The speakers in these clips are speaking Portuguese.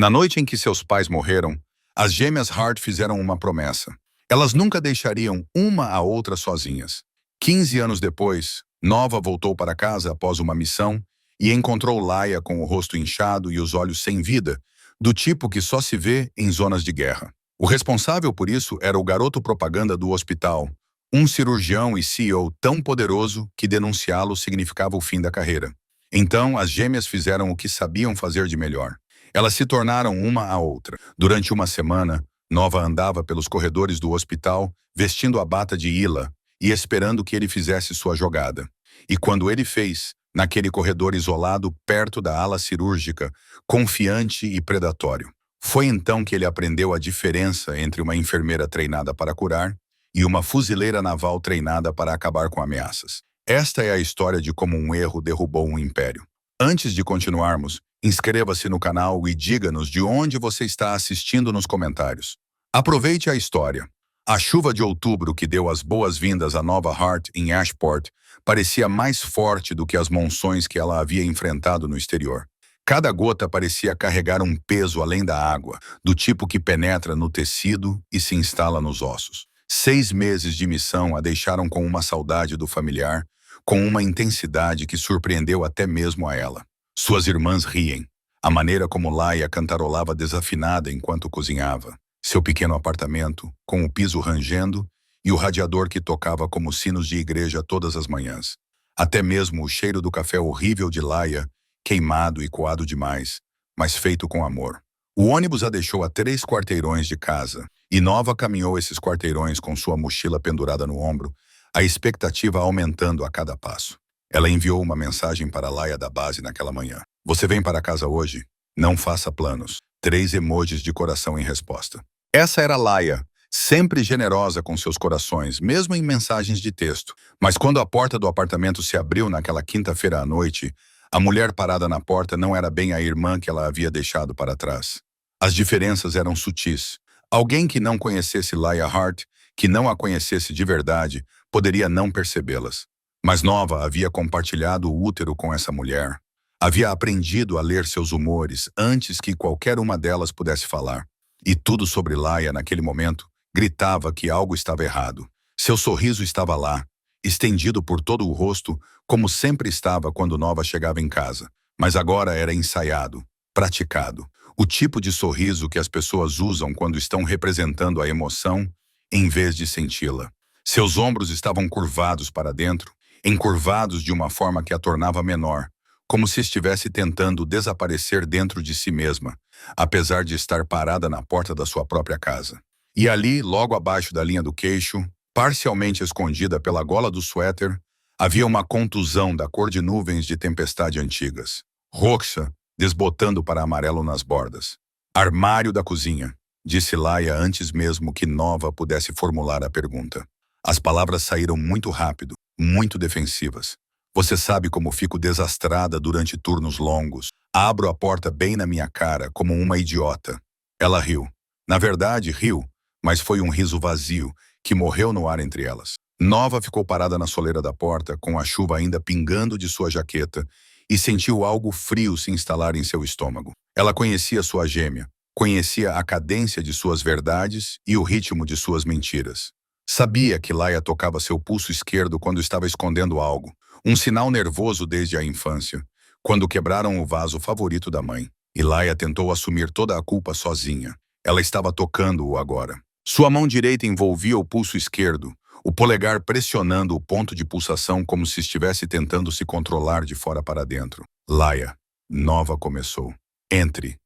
Na noite em que seus pais morreram, as gêmeas Hart fizeram uma promessa. Elas nunca deixariam uma a outra sozinhas. 15 anos depois, Nova voltou para casa após uma missão e encontrou Laia com o rosto inchado e os olhos sem vida, do tipo que só se vê em zonas de guerra. O responsável por isso era o garoto propaganda do hospital, um cirurgião e CEO tão poderoso que denunciá-lo significava o fim da carreira. Então, as gêmeas fizeram o que sabiam fazer de melhor. Elas se tornaram uma a outra. Durante uma semana, Nova andava pelos corredores do hospital, vestindo a bata de Hila e esperando que ele fizesse sua jogada. E quando ele fez, naquele corredor isolado perto da ala cirúrgica, confiante e predatório. Foi então que ele aprendeu a diferença entre uma enfermeira treinada para curar e uma fuzileira naval treinada para acabar com ameaças. Esta é a história de como um erro derrubou um império. Antes de continuarmos, inscreva-se no canal e diga-nos de onde você está assistindo nos comentários. Aproveite a história. A chuva de outubro que deu as boas-vindas à Nova Hart em Ashport parecia mais forte do que as monções que ela havia enfrentado no exterior. Cada gota parecia carregar um peso além da água, do tipo que penetra no tecido e se instala nos ossos. 6 meses de missão a deixaram com uma saudade do familiar, com uma intensidade que surpreendeu até mesmo a ela. Suas irmãs riem. A maneira como Laia cantarolava desafinada enquanto cozinhava. Seu pequeno apartamento, com o piso rangendo e o radiador que tocava como sinos de igreja todas as manhãs. Até mesmo o cheiro do café horrível de Laia, queimado e coado demais, mas feito com amor. O ônibus a deixou a 3 quarteirões de casa, e Nova caminhou esses quarteirões com sua mochila pendurada no ombro, a expectativa aumentando a cada passo. Ela enviou uma mensagem para Laia da base naquela manhã. Você vem para casa hoje? Não faça planos. 3 emojis de coração em resposta. Essa era Laia, sempre generosa com seus corações, mesmo em mensagens de texto. Mas quando a porta do apartamento se abriu naquela quinta-feira à noite, a mulher parada na porta não era bem a irmã que ela havia deixado para trás. As diferenças eram sutis. Alguém que não conhecesse Laia Hart, que não a conhecesse de verdade, poderia não percebê-las. Mas Nova havia compartilhado o útero com essa mulher. Havia aprendido a ler seus humores antes que qualquer uma delas pudesse falar. E tudo sobre Laia naquele momento gritava que algo estava errado. Seu sorriso estava lá, estendido por todo o rosto, como sempre estava quando Nova chegava em casa. Mas agora era ensaiado, praticado. O tipo de sorriso que as pessoas usam quando estão representando a emoção, em vez de senti-la. Seus ombros estavam curvados para dentro, encurvados de uma forma que a tornava menor, como se estivesse tentando desaparecer dentro de si mesma, apesar de estar parada na porta da sua própria casa. E ali, logo abaixo da linha do queixo, parcialmente escondida pela gola do suéter, havia uma contusão da cor de nuvens de tempestade antigas. Roxa, desbotando para amarelo nas bordas. Armário da cozinha, disse Laia antes mesmo que Nova pudesse formular a pergunta. As palavras saíram muito rápido, muito defensivas. Você sabe como fico desastrada durante turnos longos. Abro a porta bem na minha cara, como uma idiota. Ela riu. Na verdade, riu, mas foi um riso vazio, que morreu no ar entre elas. Nova ficou parada na soleira da porta, com a chuva ainda pingando de sua jaqueta, e sentiu algo frio se instalar em seu estômago. Ela conhecia sua gêmea, conhecia a cadência de suas verdades e o ritmo de suas mentiras. Sabia que Laia tocava seu pulso esquerdo quando estava escondendo algo, um sinal nervoso desde a infância, quando quebraram o vaso favorito da mãe. E Laia tentou assumir toda a culpa sozinha. Ela estava tocando-o agora. Sua mão direita envolvia o pulso esquerdo, o polegar pressionando o ponto de pulsação como se estivesse tentando se controlar de fora para dentro. Laia, Nova começou. Entre,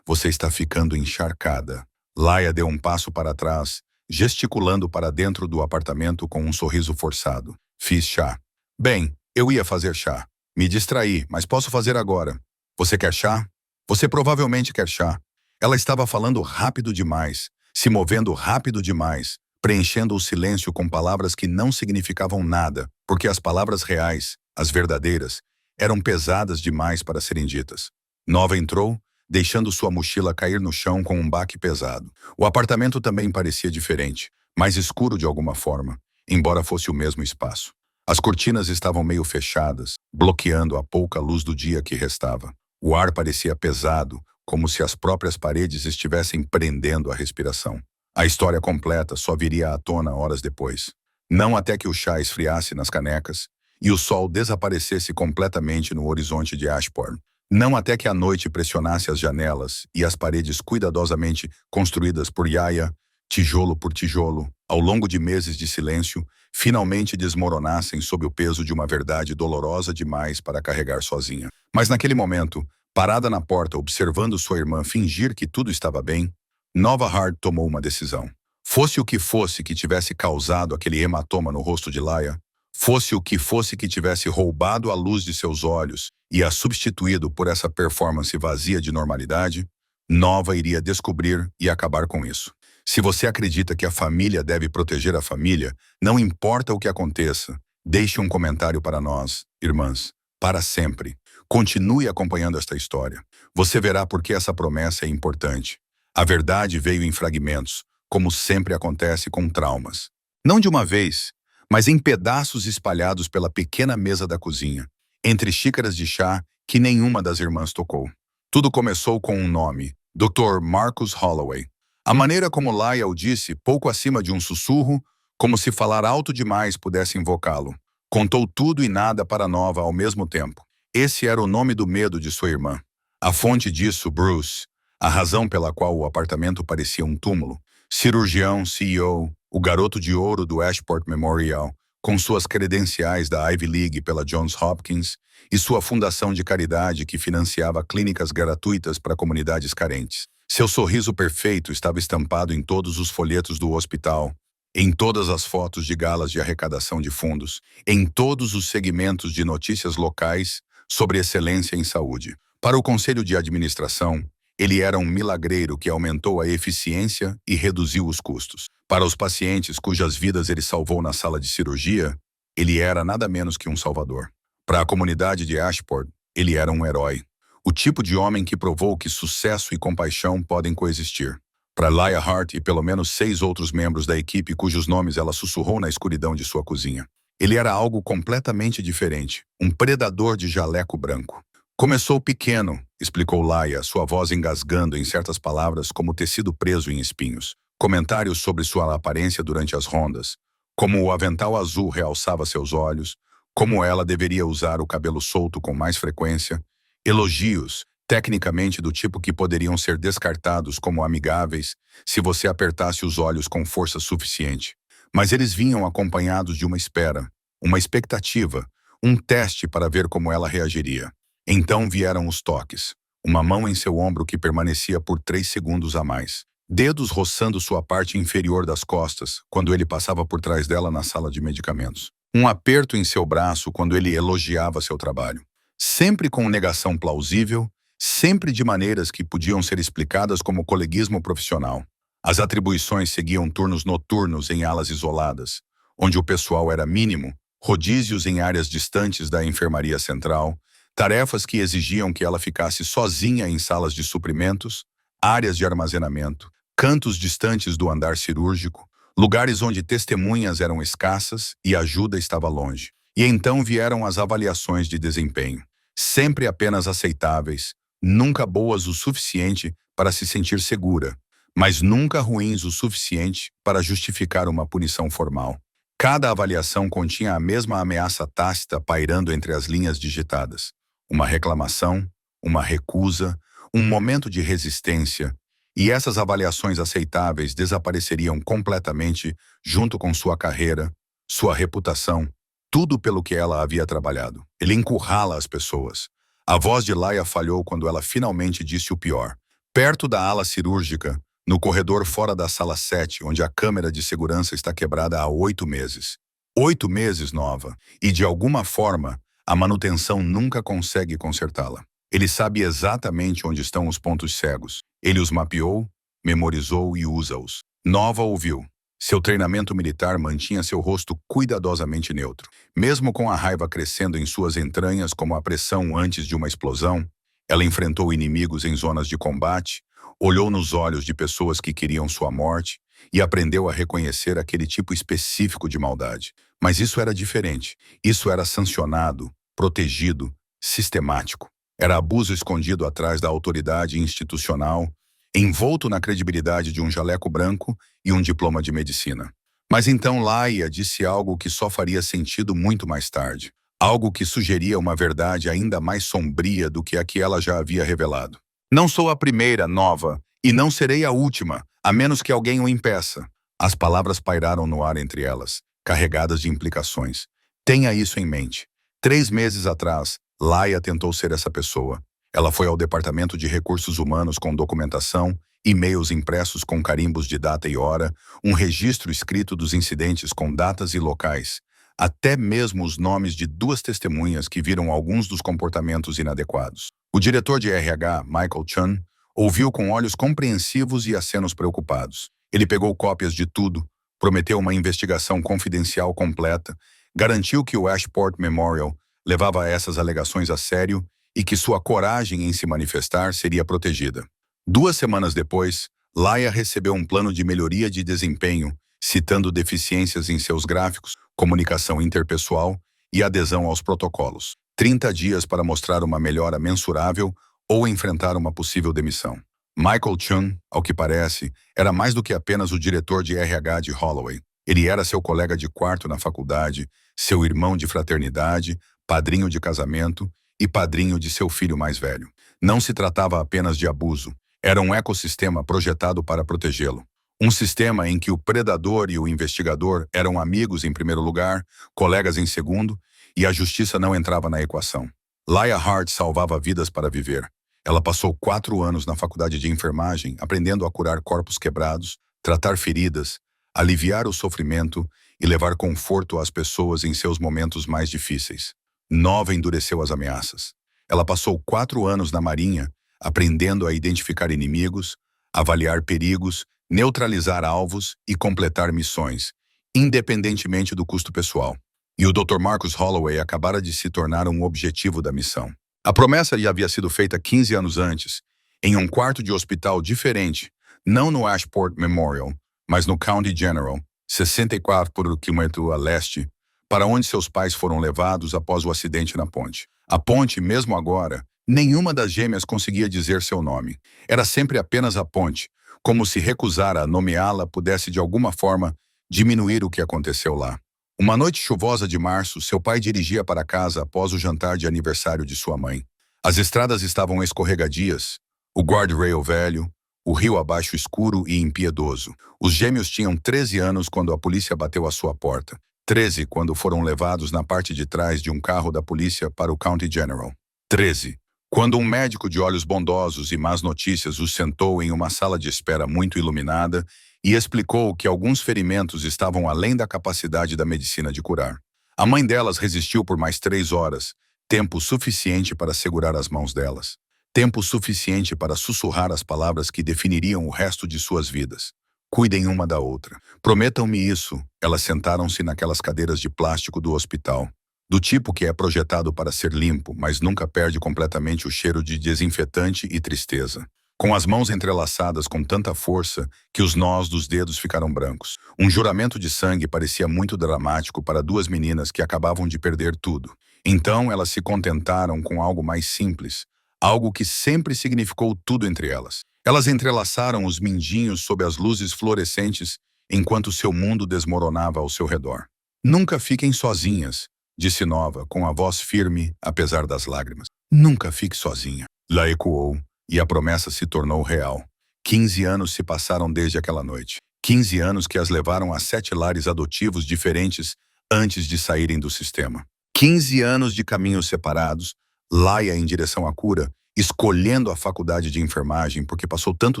você está ficando encharcada. Laia deu um passo para trás, gesticulando para dentro do apartamento com um sorriso forçado. Fiz chá. Bem, eu ia fazer chá. Me distraí, mas posso fazer agora. Você quer chá? Você provavelmente quer chá. Ela estava falando rápido demais, se movendo rápido demais, preenchendo o silêncio com palavras que não significavam nada, porque as palavras reais, as verdadeiras, eram pesadas demais para serem ditas. Nova entrou, deixando sua mochila cair no chão com um baque pesado. O apartamento também parecia diferente, mais escuro de alguma forma, embora fosse o mesmo espaço. As cortinas estavam meio fechadas, bloqueando a pouca luz do dia que restava. O ar parecia pesado, como se as próprias paredes estivessem prendendo a respiração. A história completa só viria à tona horas depois. Não até que o chá esfriasse nas canecas e o sol desaparecesse completamente no horizonte de Ashbourne. Não até que a noite pressionasse as janelas e as paredes cuidadosamente construídas por Yaya, tijolo por tijolo, ao longo de meses de silêncio, finalmente desmoronassem sob o peso de uma verdade dolorosa demais para carregar sozinha. Mas naquele momento, parada na porta observando sua irmã fingir que tudo estava bem, Nova Hart tomou uma decisão. Fosse o que fosse que tivesse causado aquele hematoma no rosto de Laia, fosse o que fosse que tivesse roubado a luz de seus olhos e a substituído por essa performance vazia de normalidade, Nova iria descobrir e acabar com isso. Se você acredita que a família deve proteger a família, não importa o que aconteça, deixe um comentário para nós, irmãs, para sempre. Continue acompanhando esta história. Você verá por que essa promessa é importante. A verdade veio em fragmentos, como sempre acontece com traumas. Não de uma vez, mas em pedaços espalhados pela pequena mesa da cozinha, entre xícaras de chá que nenhuma das irmãs tocou. Tudo começou com um nome, Dr. Marcus Holloway. A maneira como Laia o disse, pouco acima de um sussurro, como se falar alto demais pudesse invocá-lo. Contou tudo e nada para Nova ao mesmo tempo. Esse era o nome do medo de sua irmã. A fonte disso, Bruce, a razão pela qual o apartamento parecia um túmulo. Cirurgião, CEO, o garoto de ouro do Ashport Memorial, com suas credenciais da Ivy League pela Johns Hopkins e sua fundação de caridade que financiava clínicas gratuitas para comunidades carentes. Seu sorriso perfeito estava estampado em todos os folhetos do hospital, em todas as fotos de galas de arrecadação de fundos, em todos os segmentos de notícias locais sobre excelência em saúde. Para o conselho de administração, ele era um milagreiro que aumentou a eficiência e reduziu os custos. Para os pacientes cujas vidas ele salvou na sala de cirurgia, ele era nada menos que um salvador. Para a comunidade de Ashport, ele era um herói. O tipo de homem que provou que sucesso e compaixão podem coexistir. Para Laia Hart e pelo menos 6 outros membros da equipe cujos nomes ela sussurrou na escuridão de sua cozinha. Ele era algo completamente diferente, um predador de jaleco branco. Começou pequeno, explicou Laia, sua voz engasgando em certas palavras como tecido preso em espinhos. Comentários sobre sua aparência durante as rondas, como o avental azul realçava seus olhos, como ela deveria usar o cabelo solto com mais frequência, elogios, tecnicamente do tipo que poderiam ser descartados como amigáveis se você apertasse os olhos com força suficiente. Mas eles vinham acompanhados de uma espera, uma expectativa, um teste para ver como ela reagiria. Então vieram os toques, uma mão em seu ombro que permanecia por 3 segundos a mais. Dedos roçando sua parte inferior das costas, quando ele passava por trás dela na sala de medicamentos. Um aperto em seu braço quando ele elogiava seu trabalho. Sempre com negação plausível, sempre de maneiras que podiam ser explicadas como coleguismo profissional. As atribuições seguiam turnos noturnos em alas isoladas, onde o pessoal era mínimo, rodízios em áreas distantes da enfermaria central, tarefas que exigiam que ela ficasse sozinha em salas de suprimentos, áreas de armazenamento, cantos distantes do andar cirúrgico, lugares onde testemunhas eram escassas e ajuda estava longe. E então vieram as avaliações de desempenho, sempre apenas aceitáveis, nunca boas o suficiente para se sentir segura, mas nunca ruins o suficiente para justificar uma punição formal. Cada avaliação continha a mesma ameaça tácita pairando entre as linhas digitadas. Uma reclamação, uma recusa, um momento de resistência, e essas avaliações aceitáveis desapareceriam completamente junto com sua carreira, sua reputação, tudo pelo que ela havia trabalhado. Ele encurrala as pessoas. A voz de Laia falhou quando ela finalmente disse o pior. Perto da ala cirúrgica, no corredor fora da sala 7, onde a câmera de segurança está quebrada há 8 meses. 8 meses, Nova, e de alguma forma, a manutenção nunca consegue consertá-la. Ele sabe exatamente onde estão os pontos cegos. Ele os mapeou, memorizou e usa-os. Nova ouviu. Seu treinamento militar mantinha seu rosto cuidadosamente neutro. Mesmo com a raiva crescendo em suas entranhas como a pressão antes de uma explosão, ela enfrentou inimigos em zonas de combate, olhou nos olhos de pessoas que queriam sua morte e aprendeu a reconhecer aquele tipo específico de maldade. Mas isso era diferente. Isso era sancionado, protegido, sistemático. Era abuso escondido atrás da autoridade institucional, envolto na credibilidade de um jaleco branco e um diploma de medicina. Mas então Laia disse algo que só faria sentido muito mais tarde. Algo que sugeria uma verdade ainda mais sombria do que a que ela já havia revelado. Não sou a primeira nova, e não serei a última, a menos que alguém o impeça. As palavras pairaram no ar entre elas, carregadas de implicações. Tenha isso em mente. 3 meses atrás, Laia tentou ser essa pessoa. Ela foi ao Departamento de Recursos Humanos com documentação, e-mails impressos com carimbos de data e hora, um registro escrito dos incidentes com datas e locais, até mesmo os nomes de 2 testemunhas que viram alguns dos comportamentos inadequados. O diretor de RH, Michael Chun, ouviu com olhos compreensivos e acenos preocupados. Ele pegou cópias de tudo, prometeu uma investigação confidencial completa, garantiu que o Ashport Memorial levava essas alegações a sério e que sua coragem em se manifestar seria protegida. 2 semanas depois, Laia recebeu um plano de melhoria de desempenho, citando deficiências em seus gráficos, comunicação interpessoal e adesão aos protocolos. 30 dias para mostrar uma melhora mensurável ou enfrentar uma possível demissão. Michael Chung, ao que parece, era mais do que apenas o diretor de RH de Holloway. Ele era seu colega de quarto na faculdade, seu irmão de fraternidade, padrinho de casamento e padrinho de seu filho mais velho. Não se tratava apenas de abuso. Era um ecossistema projetado para protegê-lo. Um sistema em que o predador e o investigador eram amigos em primeiro lugar, colegas em segundo, e a justiça não entrava na equação. Laia Hart salvava vidas para viver. Ela passou 4 anos na faculdade de enfermagem, aprendendo a curar corpos quebrados, tratar feridas, aliviar o sofrimento e levar conforto às pessoas em seus momentos mais difíceis. Nova endureceu as ameaças. Ela passou 4 anos na Marinha, aprendendo a identificar inimigos, avaliar perigos, neutralizar alvos e completar missões, independentemente do custo pessoal. E o Dr. Marcus Holloway acabara de se tornar um objetivo da missão. A promessa lhe havia sido feita 15 anos antes, em um quarto de hospital diferente, não no Ashport Memorial, mas no County General, 64 km a leste, para onde seus pais foram levados após o acidente na ponte. A ponte, mesmo agora, nenhuma das gêmeas conseguia dizer seu nome. Era sempre apenas a ponte, como se recusar a nomeá-la pudesse de alguma forma diminuir o que aconteceu lá. Uma noite chuvosa de março, seu pai dirigia para casa após o jantar de aniversário de sua mãe. As estradas estavam escorregadias, o guardrail velho, o rio abaixo escuro e impiedoso. Os gêmeos tinham 13 anos quando a polícia bateu à sua porta. 13 quando foram levados na parte de trás de um carro da polícia para o County General. 13 quando um médico de olhos bondosos e más notícias os sentou em uma sala de espera muito iluminada e explicou que alguns ferimentos estavam além da capacidade da medicina de curar. A mãe delas resistiu por mais 3 horas, tempo suficiente para segurar as mãos delas. Tempo suficiente para sussurrar as palavras que definiriam o resto de suas vidas. Cuidem uma da outra. Prometam-me isso. Elas sentaram-se naquelas cadeiras de plástico do hospital. Do tipo que é projetado para ser limpo, mas nunca perde completamente o cheiro de desinfetante e tristeza. Com as mãos entrelaçadas com tanta força que os nós dos dedos ficaram brancos. Um juramento de sangue parecia muito dramático para 2 meninas que acabavam de perder tudo. Então elas se contentaram com algo mais simples, algo que sempre significou tudo entre elas. Elas entrelaçaram os mindinhos sob as luzes fluorescentes enquanto seu mundo desmoronava ao seu redor. Nunca fiquem sozinhas, disse Nova, com a voz firme, apesar das lágrimas. Nunca fique sozinha. Lá ecoou, e a promessa se tornou real. 15 anos se passaram desde aquela noite. 15 anos que as levaram a 7 lares adotivos diferentes antes de saírem do sistema. 15 anos de caminhos separados, Laia em direção à cura, escolhendo a faculdade de enfermagem porque passou tanto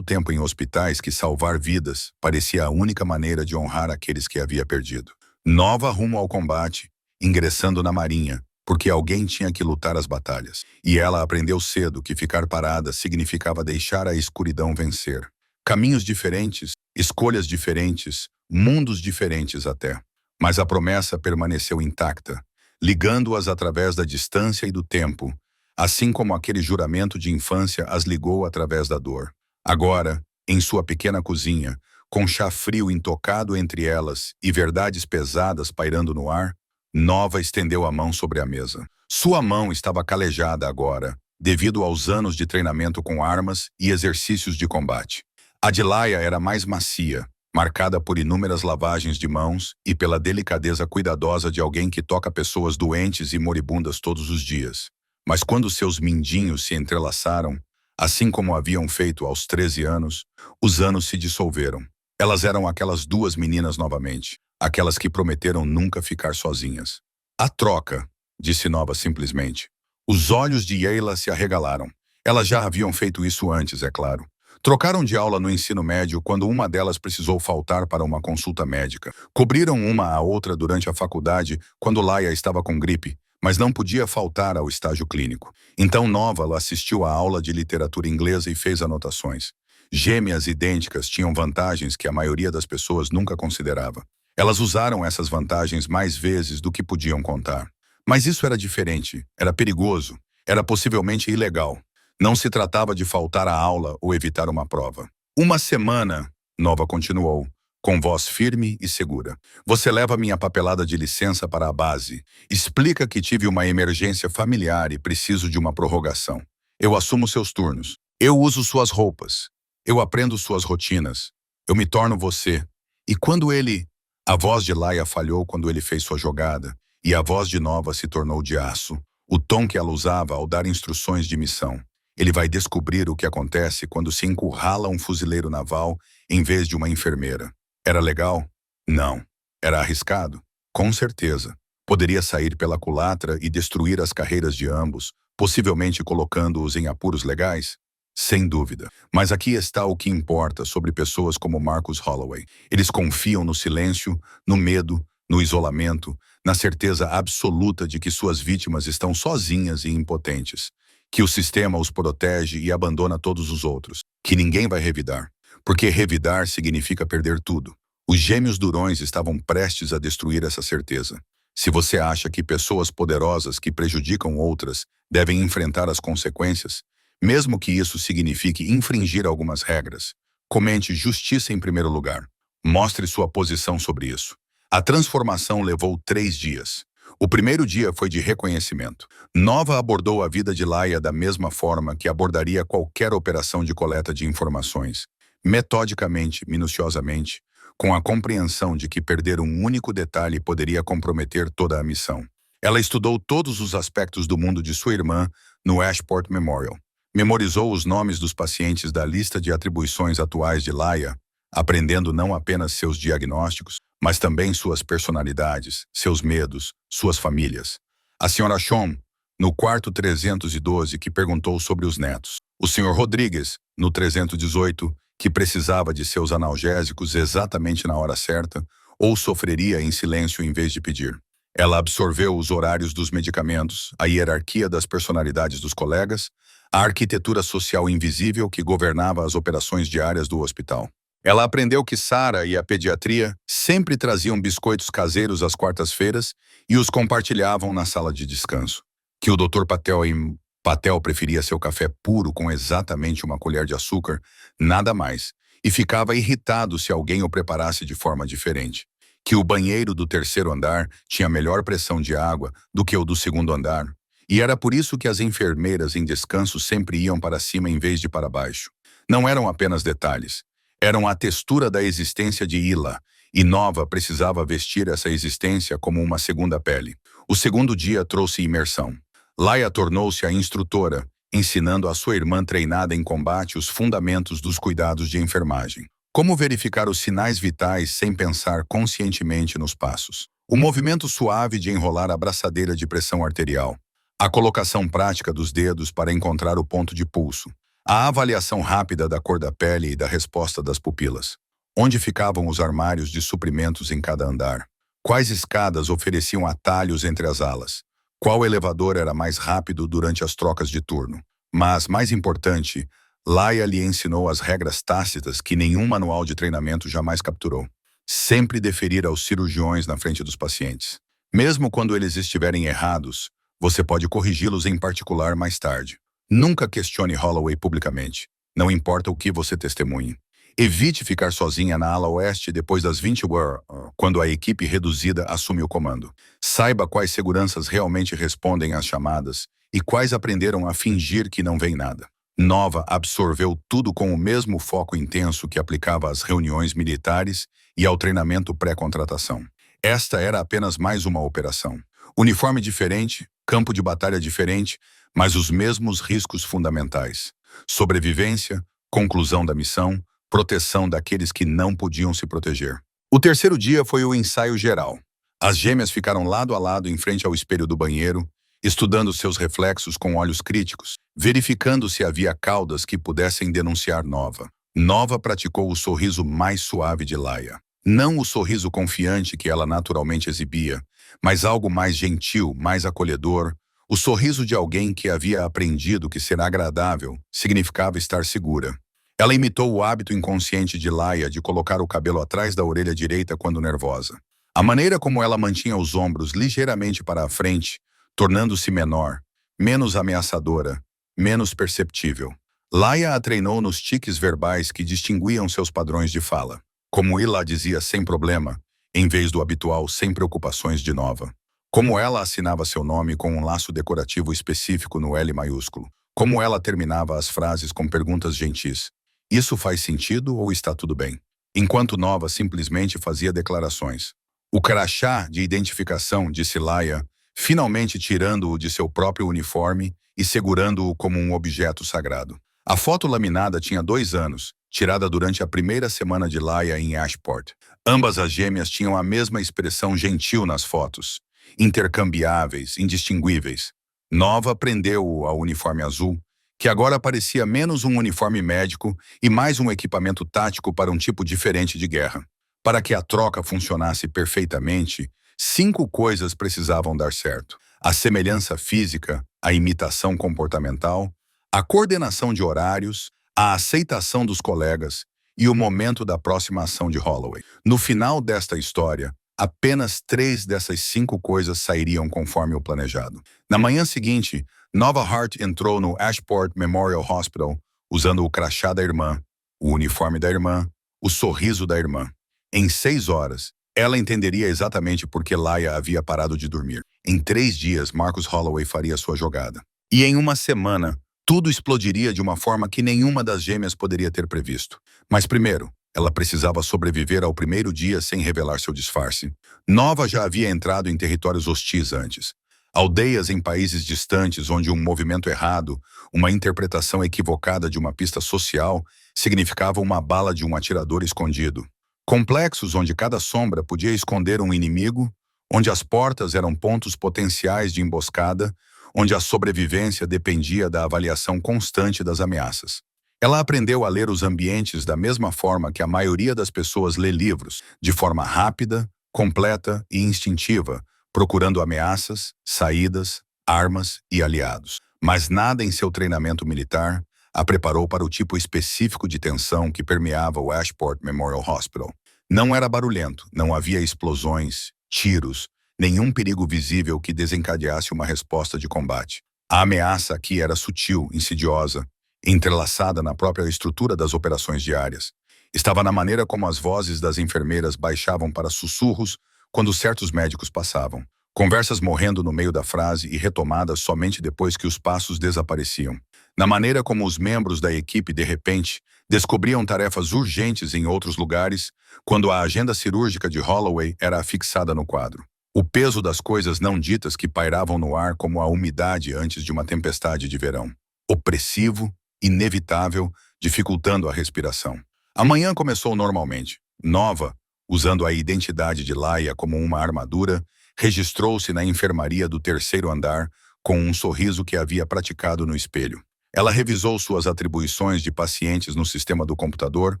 tempo em hospitais que salvar vidas parecia a única maneira de honrar aqueles que havia perdido. Nova rumo ao combate, ingressando na Marinha, porque alguém tinha que lutar as batalhas. E ela aprendeu cedo que ficar parada significava deixar a escuridão vencer. Caminhos diferentes, escolhas diferentes, mundos diferentes até. Mas a promessa permaneceu intacta, ligando-as através da distância e do tempo, assim como aquele juramento de infância as ligou através da dor. Agora, em sua pequena cozinha, com chá frio intocado entre elas e verdades pesadas pairando no ar, Nova estendeu a mão sobre a mesa. Sua mão estava calejada agora, devido aos anos de treinamento com armas e exercícios de combate. A de Laia era mais macia, marcada por inúmeras lavagens de mãos e pela delicadeza cuidadosa de alguém que toca pessoas doentes e moribundas todos os dias. Mas quando seus mindinhos se entrelaçaram, assim como haviam feito aos 13 anos, os anos se dissolveram. Elas eram aquelas duas meninas novamente, aquelas que prometeram nunca ficar sozinhas. A troca, disse Nova simplesmente. Os olhos de Yayla se arregalaram. Elas já haviam feito isso antes, é claro. Trocaram de aula no ensino médio quando uma delas precisou faltar para uma consulta médica. Cobriram uma a outra durante a faculdade quando Laia estava com gripe, mas não podia faltar ao estágio clínico. Então Nova assistiu à aula de literatura inglesa e fez anotações. Gêmeas idênticas tinham vantagens que a maioria das pessoas nunca considerava. Elas usaram essas vantagens mais vezes do que podiam contar. Mas isso era diferente, era perigoso, era possivelmente ilegal. Não se tratava de faltar à aula ou evitar uma prova. Uma semana, Nova continuou, com voz firme e segura. Você leva minha papelada de licença para a base. Explica que tive uma emergência familiar e preciso de uma prorrogação. Eu assumo seus turnos. Eu uso suas roupas. Eu aprendo suas rotinas. Eu me torno você. E quando ele... A voz de Laia falhou quando ele fez sua jogada, e a voz de Nova se tornou de aço, o tom que ela usava ao dar instruções de missão. Ele vai descobrir o que acontece quando se encurrala um fuzileiro naval em vez de uma enfermeira. Era legal? Não. Era arriscado? Com certeza. Poderia sair pela culatra e destruir as carreiras de ambos, possivelmente colocando-os em apuros legais? Sem dúvida. Mas aqui está o que importa sobre pessoas como Marcus Holloway. Eles confiam no silêncio, no medo, no isolamento, na certeza absoluta de que suas vítimas estão sozinhas e impotentes, que o sistema os protege e abandona todos os outros, que ninguém vai revidar, porque revidar significa perder tudo. Os gêmeos durões estavam prestes a destruir essa certeza. Se você acha que pessoas poderosas que prejudicam outras devem enfrentar as consequências, mesmo que isso signifique infringir algumas regras, comente justiça em primeiro lugar. Mostre sua posição sobre isso. A transformação levou 3 dias. O primeiro dia foi de reconhecimento. Nova abordou a vida de Laia da mesma forma que abordaria qualquer operação de coleta de informações. Metodicamente, minuciosamente, com a compreensão de que perder um único detalhe poderia comprometer toda a missão. Ela estudou todos os aspectos do mundo de sua irmã no Ashport Memorial. Memorizou os nomes dos pacientes da lista de atribuições atuais de Laia, aprendendo não apenas seus diagnósticos, mas também suas personalidades, seus medos, suas famílias. A Sra. Shom, no quarto 312, que perguntou sobre os netos. O Sr. Rodrigues, no 318, que precisava de seus analgésicos exatamente na hora certa, ou sofreria em silêncio em vez de pedir. Ela absorveu os horários dos medicamentos, a hierarquia das personalidades dos colegas, a arquitetura social invisível que governava as operações diárias do hospital. Ela aprendeu que Sara e a pediatria sempre traziam biscoitos caseiros às quartas-feiras e os compartilhavam na sala de descanso. Que o Dr. Patel preferia seu café puro com exatamente uma colher de açúcar, nada mais, e ficava irritado se alguém o preparasse de forma diferente. Que o banheiro do 3º andar tinha melhor pressão de água do que o do 2º andar, e era por isso que as enfermeiras em descanso sempre iam para cima em vez de para baixo. Não eram apenas detalhes. Eram a textura da existência de Ila, e Nova precisava vestir essa existência como uma segunda pele. O segundo dia trouxe imersão. Laia tornou-se a instrutora, ensinando a sua irmã treinada em combate os fundamentos dos cuidados de enfermagem. Como verificar os sinais vitais sem pensar conscientemente nos passos. O movimento suave de enrolar a braçadeira de pressão arterial. A colocação prática dos dedos para encontrar o ponto de pulso. A avaliação rápida da cor da pele e da resposta das pupilas. Onde ficavam os armários de suprimentos em cada andar? Quais escadas ofereciam atalhos entre as alas? Qual elevador era mais rápido durante as trocas de turno? Mas, mais importante, Laia lhe ensinou as regras tácitas que nenhum manual de treinamento jamais capturou. Sempre deferir aos cirurgiões na frente dos pacientes. Mesmo quando eles estiverem errados, você pode corrigi-los em particular mais tarde. Nunca questione Holloway publicamente. Não importa o que você testemunhe. Evite ficar sozinha na ala oeste depois das 20 horas, quando a equipe reduzida assume o comando. Saiba quais seguranças realmente respondem às chamadas e quais aprenderam a fingir que não veem nada. Nova absorveu tudo com o mesmo foco intenso que aplicava às reuniões militares e ao treinamento pré-contratação. Esta era apenas mais uma operação. Uniforme diferente, campo de batalha diferente, mas os mesmos riscos fundamentais. Sobrevivência, conclusão da missão, proteção daqueles que não podiam se proteger. O terceiro dia foi o ensaio geral. As gêmeas ficaram lado a lado em frente ao espelho do banheiro, estudando seus reflexos com olhos críticos, verificando se havia caudas que pudessem denunciar Nova. Nova praticou o sorriso mais suave de Laia. Não o sorriso confiante que ela naturalmente exibia, mas algo mais gentil, mais acolhedor, o sorriso de alguém que havia aprendido que ser agradável significava estar segura. Ela imitou o hábito inconsciente de Laia de colocar o cabelo atrás da orelha direita quando nervosa. A maneira como ela mantinha os ombros ligeiramente para a frente, tornando-se menor, menos ameaçadora, menos perceptível. Laia a treinou nos tiques verbais que distinguiam seus padrões de fala. Como Ila dizia sem problema, em vez do habitual sem preocupações de Nova. Como ela assinava seu nome com um laço decorativo específico no L maiúsculo. Como ela terminava as frases com perguntas gentis. Isso faz sentido ou está tudo bem? Enquanto Nova simplesmente fazia declarações. O crachá de identificação, disse Laia, finalmente tirando-o de seu próprio uniforme e segurando-o como um objeto sagrado. A foto laminada tinha 2 anos, tirada durante a primeira semana de Laia em Ashport. Ambas as gêmeas tinham a mesma expressão gentil nas fotos, intercambiáveis, indistinguíveis. Nova prendeu-o ao uniforme azul, que agora parecia menos um uniforme médico e mais um equipamento tático para um tipo diferente de guerra. Para que a troca funcionasse perfeitamente, 5 coisas precisavam dar certo: a semelhança física, a imitação comportamental, a coordenação de horários, a aceitação dos colegas e o momento da próxima ação de Holloway. No final desta história, apenas 3 dessas 5 coisas sairiam conforme o planejado. Na manhã seguinte, Nova Hart entrou no Ashport Memorial Hospital usando o crachá da irmã, o uniforme da irmã, o sorriso da irmã. Em 6 horas, ela entenderia exatamente por que Laia havia parado de dormir. Em 3 dias, Marcus Holloway faria sua jogada. E em 1 semana, tudo explodiria de uma forma que nenhuma das gêmeas poderia ter previsto. Mas primeiro, ela precisava sobreviver ao primeiro dia sem revelar seu disfarce. Nova já havia entrado em territórios hostis antes. Aldeias em países distantes onde um movimento errado, uma interpretação equivocada de uma pista social, significava uma bala de um atirador escondido. Complexos onde cada sombra podia esconder um inimigo, onde as portas eram pontos potenciais de emboscada, onde a sobrevivência dependia da avaliação constante das ameaças. Ela aprendeu a ler os ambientes da mesma forma que a maioria das pessoas lê livros, de forma rápida, completa e instintiva, procurando ameaças, saídas, armas e aliados. Mas nada em seu treinamento militar a preparou para o tipo específico de tensão que permeava o Ashport Memorial Hospital. Não era barulhento, não havia explosões, tiros, nenhum perigo visível que desencadeasse uma resposta de combate. A ameaça aqui era sutil, insidiosa, entrelaçada na própria estrutura das operações diárias. Estava na maneira como as vozes das enfermeiras baixavam para sussurros quando certos médicos passavam. Conversas morrendo no meio da frase e retomadas somente depois que os passos desapareciam. Na maneira como os membros da equipe, de repente, descobriam tarefas urgentes em outros lugares, quando a agenda cirúrgica de Holloway era afixada no quadro. O peso das coisas não ditas que pairavam no ar como a umidade antes de uma tempestade de verão. Opressivo, inevitável, dificultando a respiração. A manhã começou normalmente. Nova, usando a identidade de Laia como uma armadura, registrou-se na enfermaria do 3º andar com um sorriso que havia praticado no espelho. Ela revisou suas atribuições de pacientes no sistema do computador,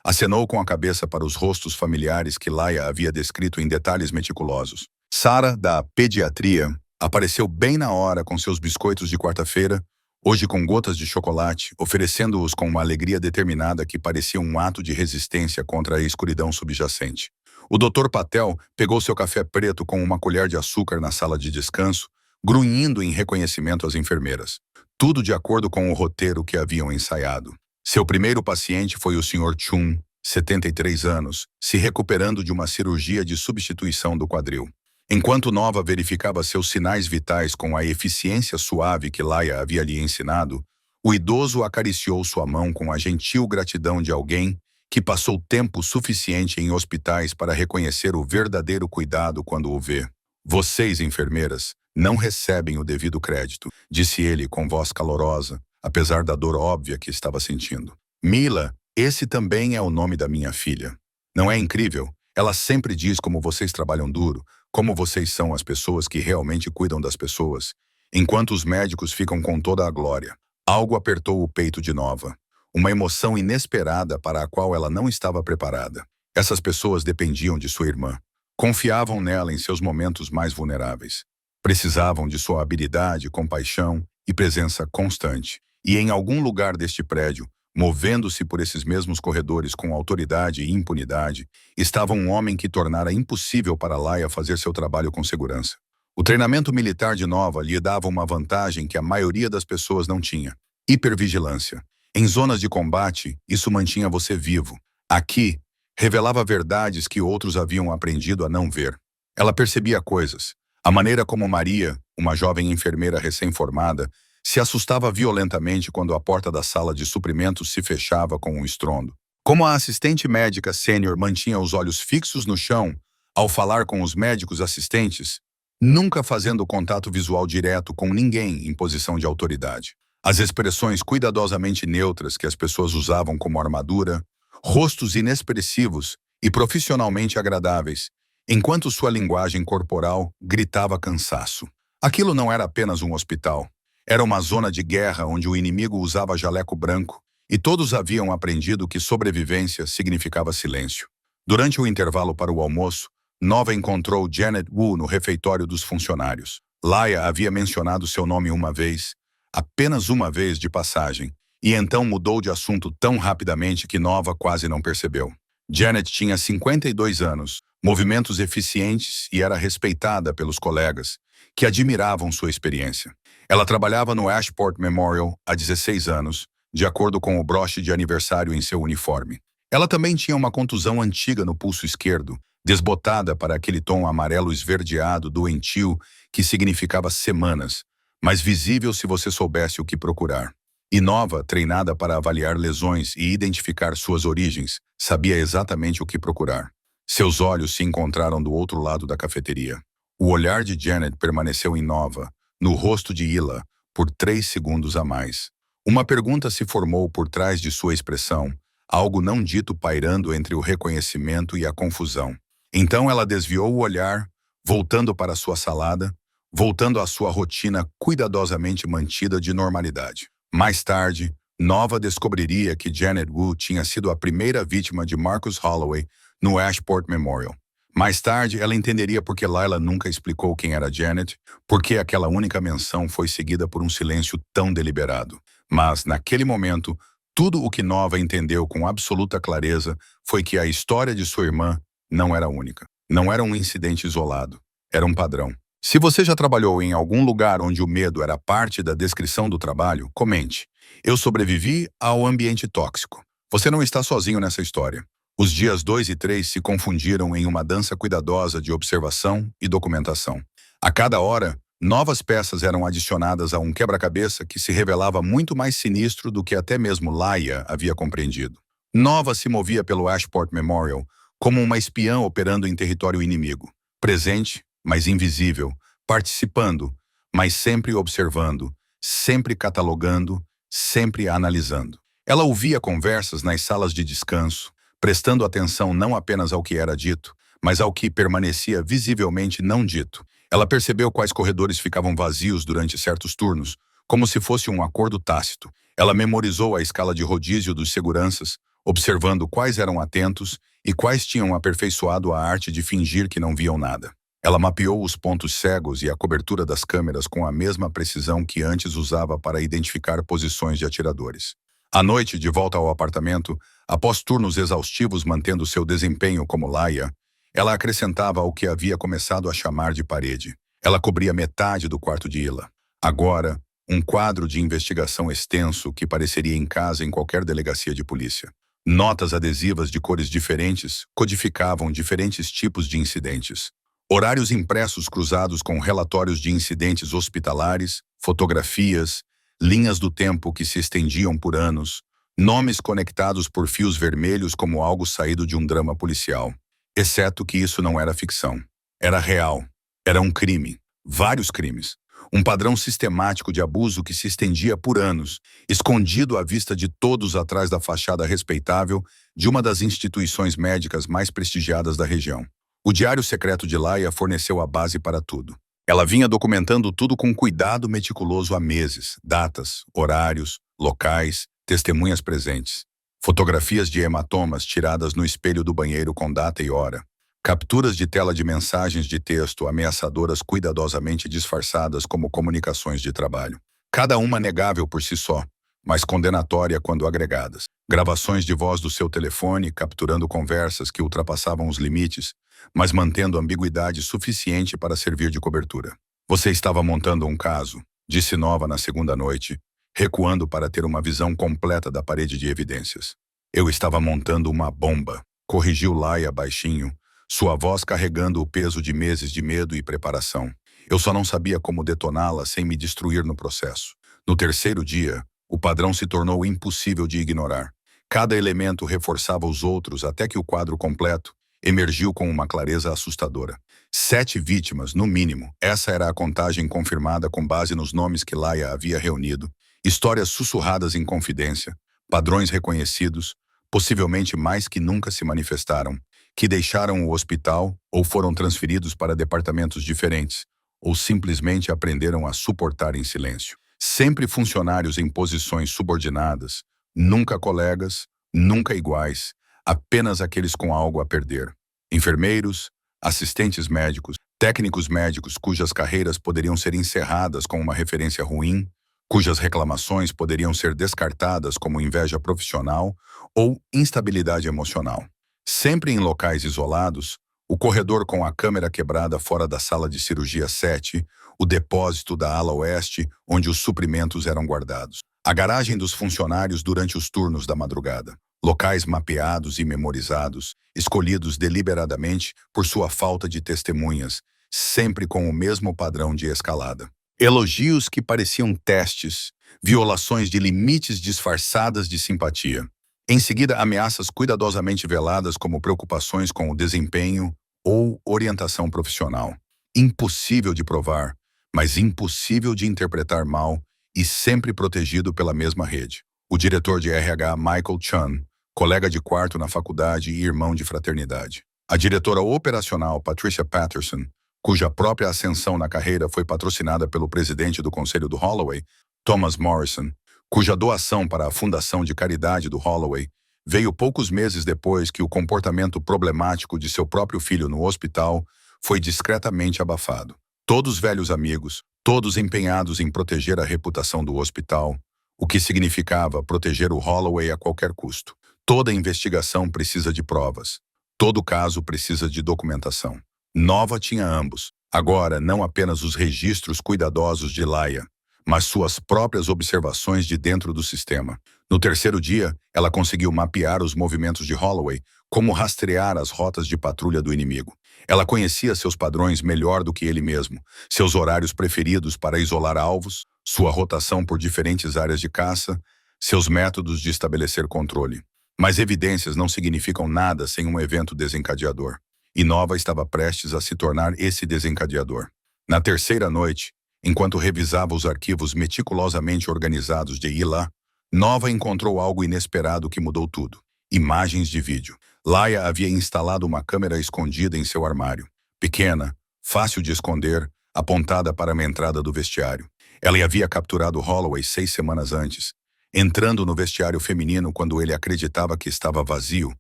acenou com a cabeça para os rostos familiares que Laia havia descrito em detalhes meticulosos. Sarah, da pediatria, apareceu bem na hora com seus biscoitos de quarta-feira, hoje com gotas de chocolate, oferecendo-os com uma alegria determinada que parecia um ato de resistência contra a escuridão subjacente. O Dr. Patel pegou seu café preto com uma colher de açúcar na sala de descanso, grunhindo em reconhecimento às enfermeiras. Tudo de acordo com o roteiro que haviam ensaiado. Seu primeiro paciente foi o Sr. Chun, 73 anos, se recuperando de uma cirurgia de substituição do quadril. Enquanto Nova verificava seus sinais vitais com a eficiência suave que Laia havia lhe ensinado, o idoso acariciou sua mão com a gentil gratidão de alguém que passou tempo suficiente em hospitais para reconhecer o verdadeiro cuidado quando o vê. Vocês, enfermeiras, não recebem o devido crédito, disse ele com voz calorosa, apesar da dor óbvia que estava sentindo. Mila, esse também é o nome da minha filha. Não é incrível? Ela sempre diz como vocês trabalham duro, como vocês são as pessoas que realmente cuidam das pessoas, enquanto os médicos ficam com toda a glória. Algo apertou o peito de Nova. Uma emoção inesperada para a qual ela não estava preparada. Essas pessoas dependiam de sua irmã. Confiavam nela em seus momentos mais vulneráveis. Precisavam de sua habilidade, compaixão e presença constante. E em algum lugar deste prédio, movendo-se por esses mesmos corredores com autoridade e impunidade, estava um homem que tornara impossível para Laia fazer seu trabalho com segurança. O treinamento militar de Nova lhe dava uma vantagem que a maioria das pessoas não tinha: hipervigilância. Em zonas de combate, isso mantinha você vivo. Aqui, revelava verdades que outros haviam aprendido a não ver. Ela percebia coisas. A maneira como Maria, uma jovem enfermeira recém-formada, se assustava violentamente quando a porta da sala de suprimentos se fechava com um estrondo. Como a assistente médica sênior mantinha os olhos fixos no chão ao falar com os médicos assistentes, nunca fazendo contato visual direto com ninguém em posição de autoridade. As expressões cuidadosamente neutras que as pessoas usavam como armadura, rostos inexpressivos e profissionalmente agradáveis, enquanto sua linguagem corporal gritava cansaço. Aquilo não era apenas um hospital. Era uma zona de guerra onde o inimigo usava jaleco branco e todos haviam aprendido que sobrevivência significava silêncio. Durante o intervalo para o almoço, Nova encontrou Janet Wu no refeitório dos funcionários. Laia havia mencionado seu nome uma vez, apenas uma vez de passagem, e então mudou de assunto tão rapidamente que Nova quase não percebeu. Janet tinha 52 anos, movimentos eficientes e era respeitada pelos colegas, que admiravam sua experiência. Ela trabalhava no Ashport Memorial há 16 anos, de acordo com o broche de aniversário em seu uniforme. Ela também tinha uma contusão antiga no pulso esquerdo, desbotada para aquele tom amarelo esverdeado doentio que significava semanas, mas visível se você soubesse o que procurar. E Nova, treinada para avaliar lesões e identificar suas origens, sabia exatamente o que procurar. Seus olhos se encontraram do outro lado da cafeteria. O olhar de Janet permaneceu em Nova, no rosto de Hila, por 3 segundos a mais. Uma pergunta se formou por trás de sua expressão, algo não dito pairando entre o reconhecimento e a confusão. Então ela desviou o olhar, voltando para sua salada, voltando à sua rotina cuidadosamente mantida de normalidade. Mais tarde, Nova descobriria que Janet Wu tinha sido a primeira vítima de Marcus Holloway no Ashport Memorial. Mais tarde, ela entenderia por que Laila nunca explicou quem era Janet, porque aquela única menção foi seguida por um silêncio tão deliberado. Mas, naquele momento, tudo o que Nova entendeu com absoluta clareza foi que a história de sua irmã não era única. Não era um incidente isolado. Era um padrão. Se você já trabalhou em algum lugar onde o medo era parte da descrição do trabalho, comente. Eu sobrevivi ao ambiente tóxico. Você não está sozinho nessa história. Os dias 2 e 3 se confundiram em uma dança cuidadosa de observação e documentação. A cada hora, novas peças eram adicionadas a um quebra-cabeça que se revelava muito mais sinistro do que até mesmo Laia havia compreendido. Nova se movia pelo Ashport Memorial como uma espiã operando em território inimigo. Presente, mas invisível, participando, mas sempre observando, sempre catalogando, sempre analisando. Ela ouvia conversas nas salas de descanso, prestando atenção não apenas ao que era dito, mas ao que permanecia visivelmente não dito. Ela percebeu quais corredores ficavam vazios durante certos turnos, como se fosse um acordo tácito. Ela memorizou a escala de rodízio dos seguranças, observando quais eram atentos e quais tinham aperfeiçoado a arte de fingir que não viam nada. Ela mapeou os pontos cegos e a cobertura das câmeras com a mesma precisão que antes usava para identificar posições de atiradores. À noite, de volta ao apartamento, após turnos exaustivos mantendo seu desempenho como Laia, ela acrescentava ao que havia começado a chamar de parede. Ela cobria metade do quarto de Hila. Agora, um quadro de investigação extenso que pareceria em casa em qualquer delegacia de polícia. Notas adesivas de cores diferentes codificavam diferentes tipos de incidentes. Horários impressos cruzados com relatórios de incidentes hospitalares, fotografias, linhas do tempo que se estendiam por anos, nomes conectados por fios vermelhos como algo saído de um drama policial. Exceto que isso não era ficção. Era real. Era um crime. Vários crimes. Um padrão sistemático de abuso que se estendia por anos, escondido à vista de todos atrás da fachada respeitável de uma das instituições médicas mais prestigiadas da região. O diário secreto de Laia forneceu a base para tudo. Ela vinha documentando tudo com cuidado meticuloso há meses, datas, horários, locais, testemunhas presentes, fotografias de hematomas tiradas no espelho do banheiro com data e hora, capturas de tela de mensagens de texto ameaçadoras cuidadosamente disfarçadas como comunicações de trabalho. Cada uma negável por si só, mas condenatória quando agregadas. Gravações de voz do seu telefone, capturando conversas que ultrapassavam os limites, mas mantendo ambiguidade suficiente para servir de cobertura. Você estava montando um caso, disse Nova na segunda noite, recuando para ter uma visão completa da parede de evidências. Eu estava montando uma bomba, corrigiu Laia baixinho, sua voz carregando o peso de meses de medo e preparação. Eu só não sabia como detoná-la sem me destruir no processo. No terceiro dia, o padrão se tornou impossível de ignorar. Cada elemento reforçava os outros até que o quadro completo emergiu com uma clareza assustadora. 7 vítimas, no mínimo. Essa era a contagem confirmada com base nos nomes que Laia havia reunido, histórias sussurradas em confidência, padrões reconhecidos, possivelmente mais que nunca se manifestaram, que deixaram o hospital ou foram transferidos para departamentos diferentes, ou simplesmente aprenderam a suportar em silêncio. Sempre funcionários em posições subordinadas, nunca colegas, nunca iguais, apenas aqueles com algo a perder. Enfermeiros, assistentes médicos, técnicos médicos cujas carreiras poderiam ser encerradas com uma referência ruim, cujas reclamações poderiam ser descartadas como inveja profissional ou instabilidade emocional. Sempre em locais isolados, o corredor com a câmera quebrada fora da sala de cirurgia 7, o depósito da ala oeste, onde os suprimentos eram guardados, a garagem dos funcionários durante os turnos da madrugada. Locais mapeados e memorizados, escolhidos deliberadamente por sua falta de testemunhas, sempre com o mesmo padrão de escalada. Elogios que pareciam testes, violações de limites disfarçadas de simpatia. Em seguida, ameaças cuidadosamente veladas como preocupações com o desempenho ou orientação profissional. Impossível de provar, mas impossível de interpretar mal e sempre protegido pela mesma rede. O diretor de RH, Michael Chun, colega de quarto na faculdade e irmão de fraternidade. A diretora operacional, Patricia Patterson, cuja própria ascensão na carreira foi patrocinada pelo presidente do conselho do Holloway, Thomas Morrison, cuja doação para a fundação de caridade do Holloway veio poucos meses depois que o comportamento problemático de seu próprio filho no hospital foi discretamente abafado. Todos velhos amigos, todos empenhados em proteger a reputação do hospital, o que significava proteger o Holloway a qualquer custo. Toda investigação precisa de provas. Todo caso precisa de documentação. Nova tinha ambos. Agora, não apenas os registros cuidadosos de Laia, mas suas próprias observações de dentro do sistema. No terceiro dia, ela conseguiu mapear os movimentos de Holloway, como rastrear as rotas de patrulha do inimigo. Ela conhecia seus padrões melhor do que ele mesmo, seus horários preferidos para isolar alvos, sua rotação por diferentes áreas de caça, seus métodos de estabelecer controle. Mas evidências não significam nada sem um evento desencadeador. E Nova estava prestes a se tornar esse desencadeador. Na terceira noite, enquanto revisava os arquivos meticulosamente organizados de Ila, Nova encontrou algo inesperado que mudou tudo. Imagens de vídeo. Laia havia instalado uma câmera escondida em seu armário. Pequena, fácil de esconder, apontada para uma entrada do vestiário. Ela havia capturado Holloway 6 semanas antes, entrando no vestiário feminino quando ele acreditava que estava vazio,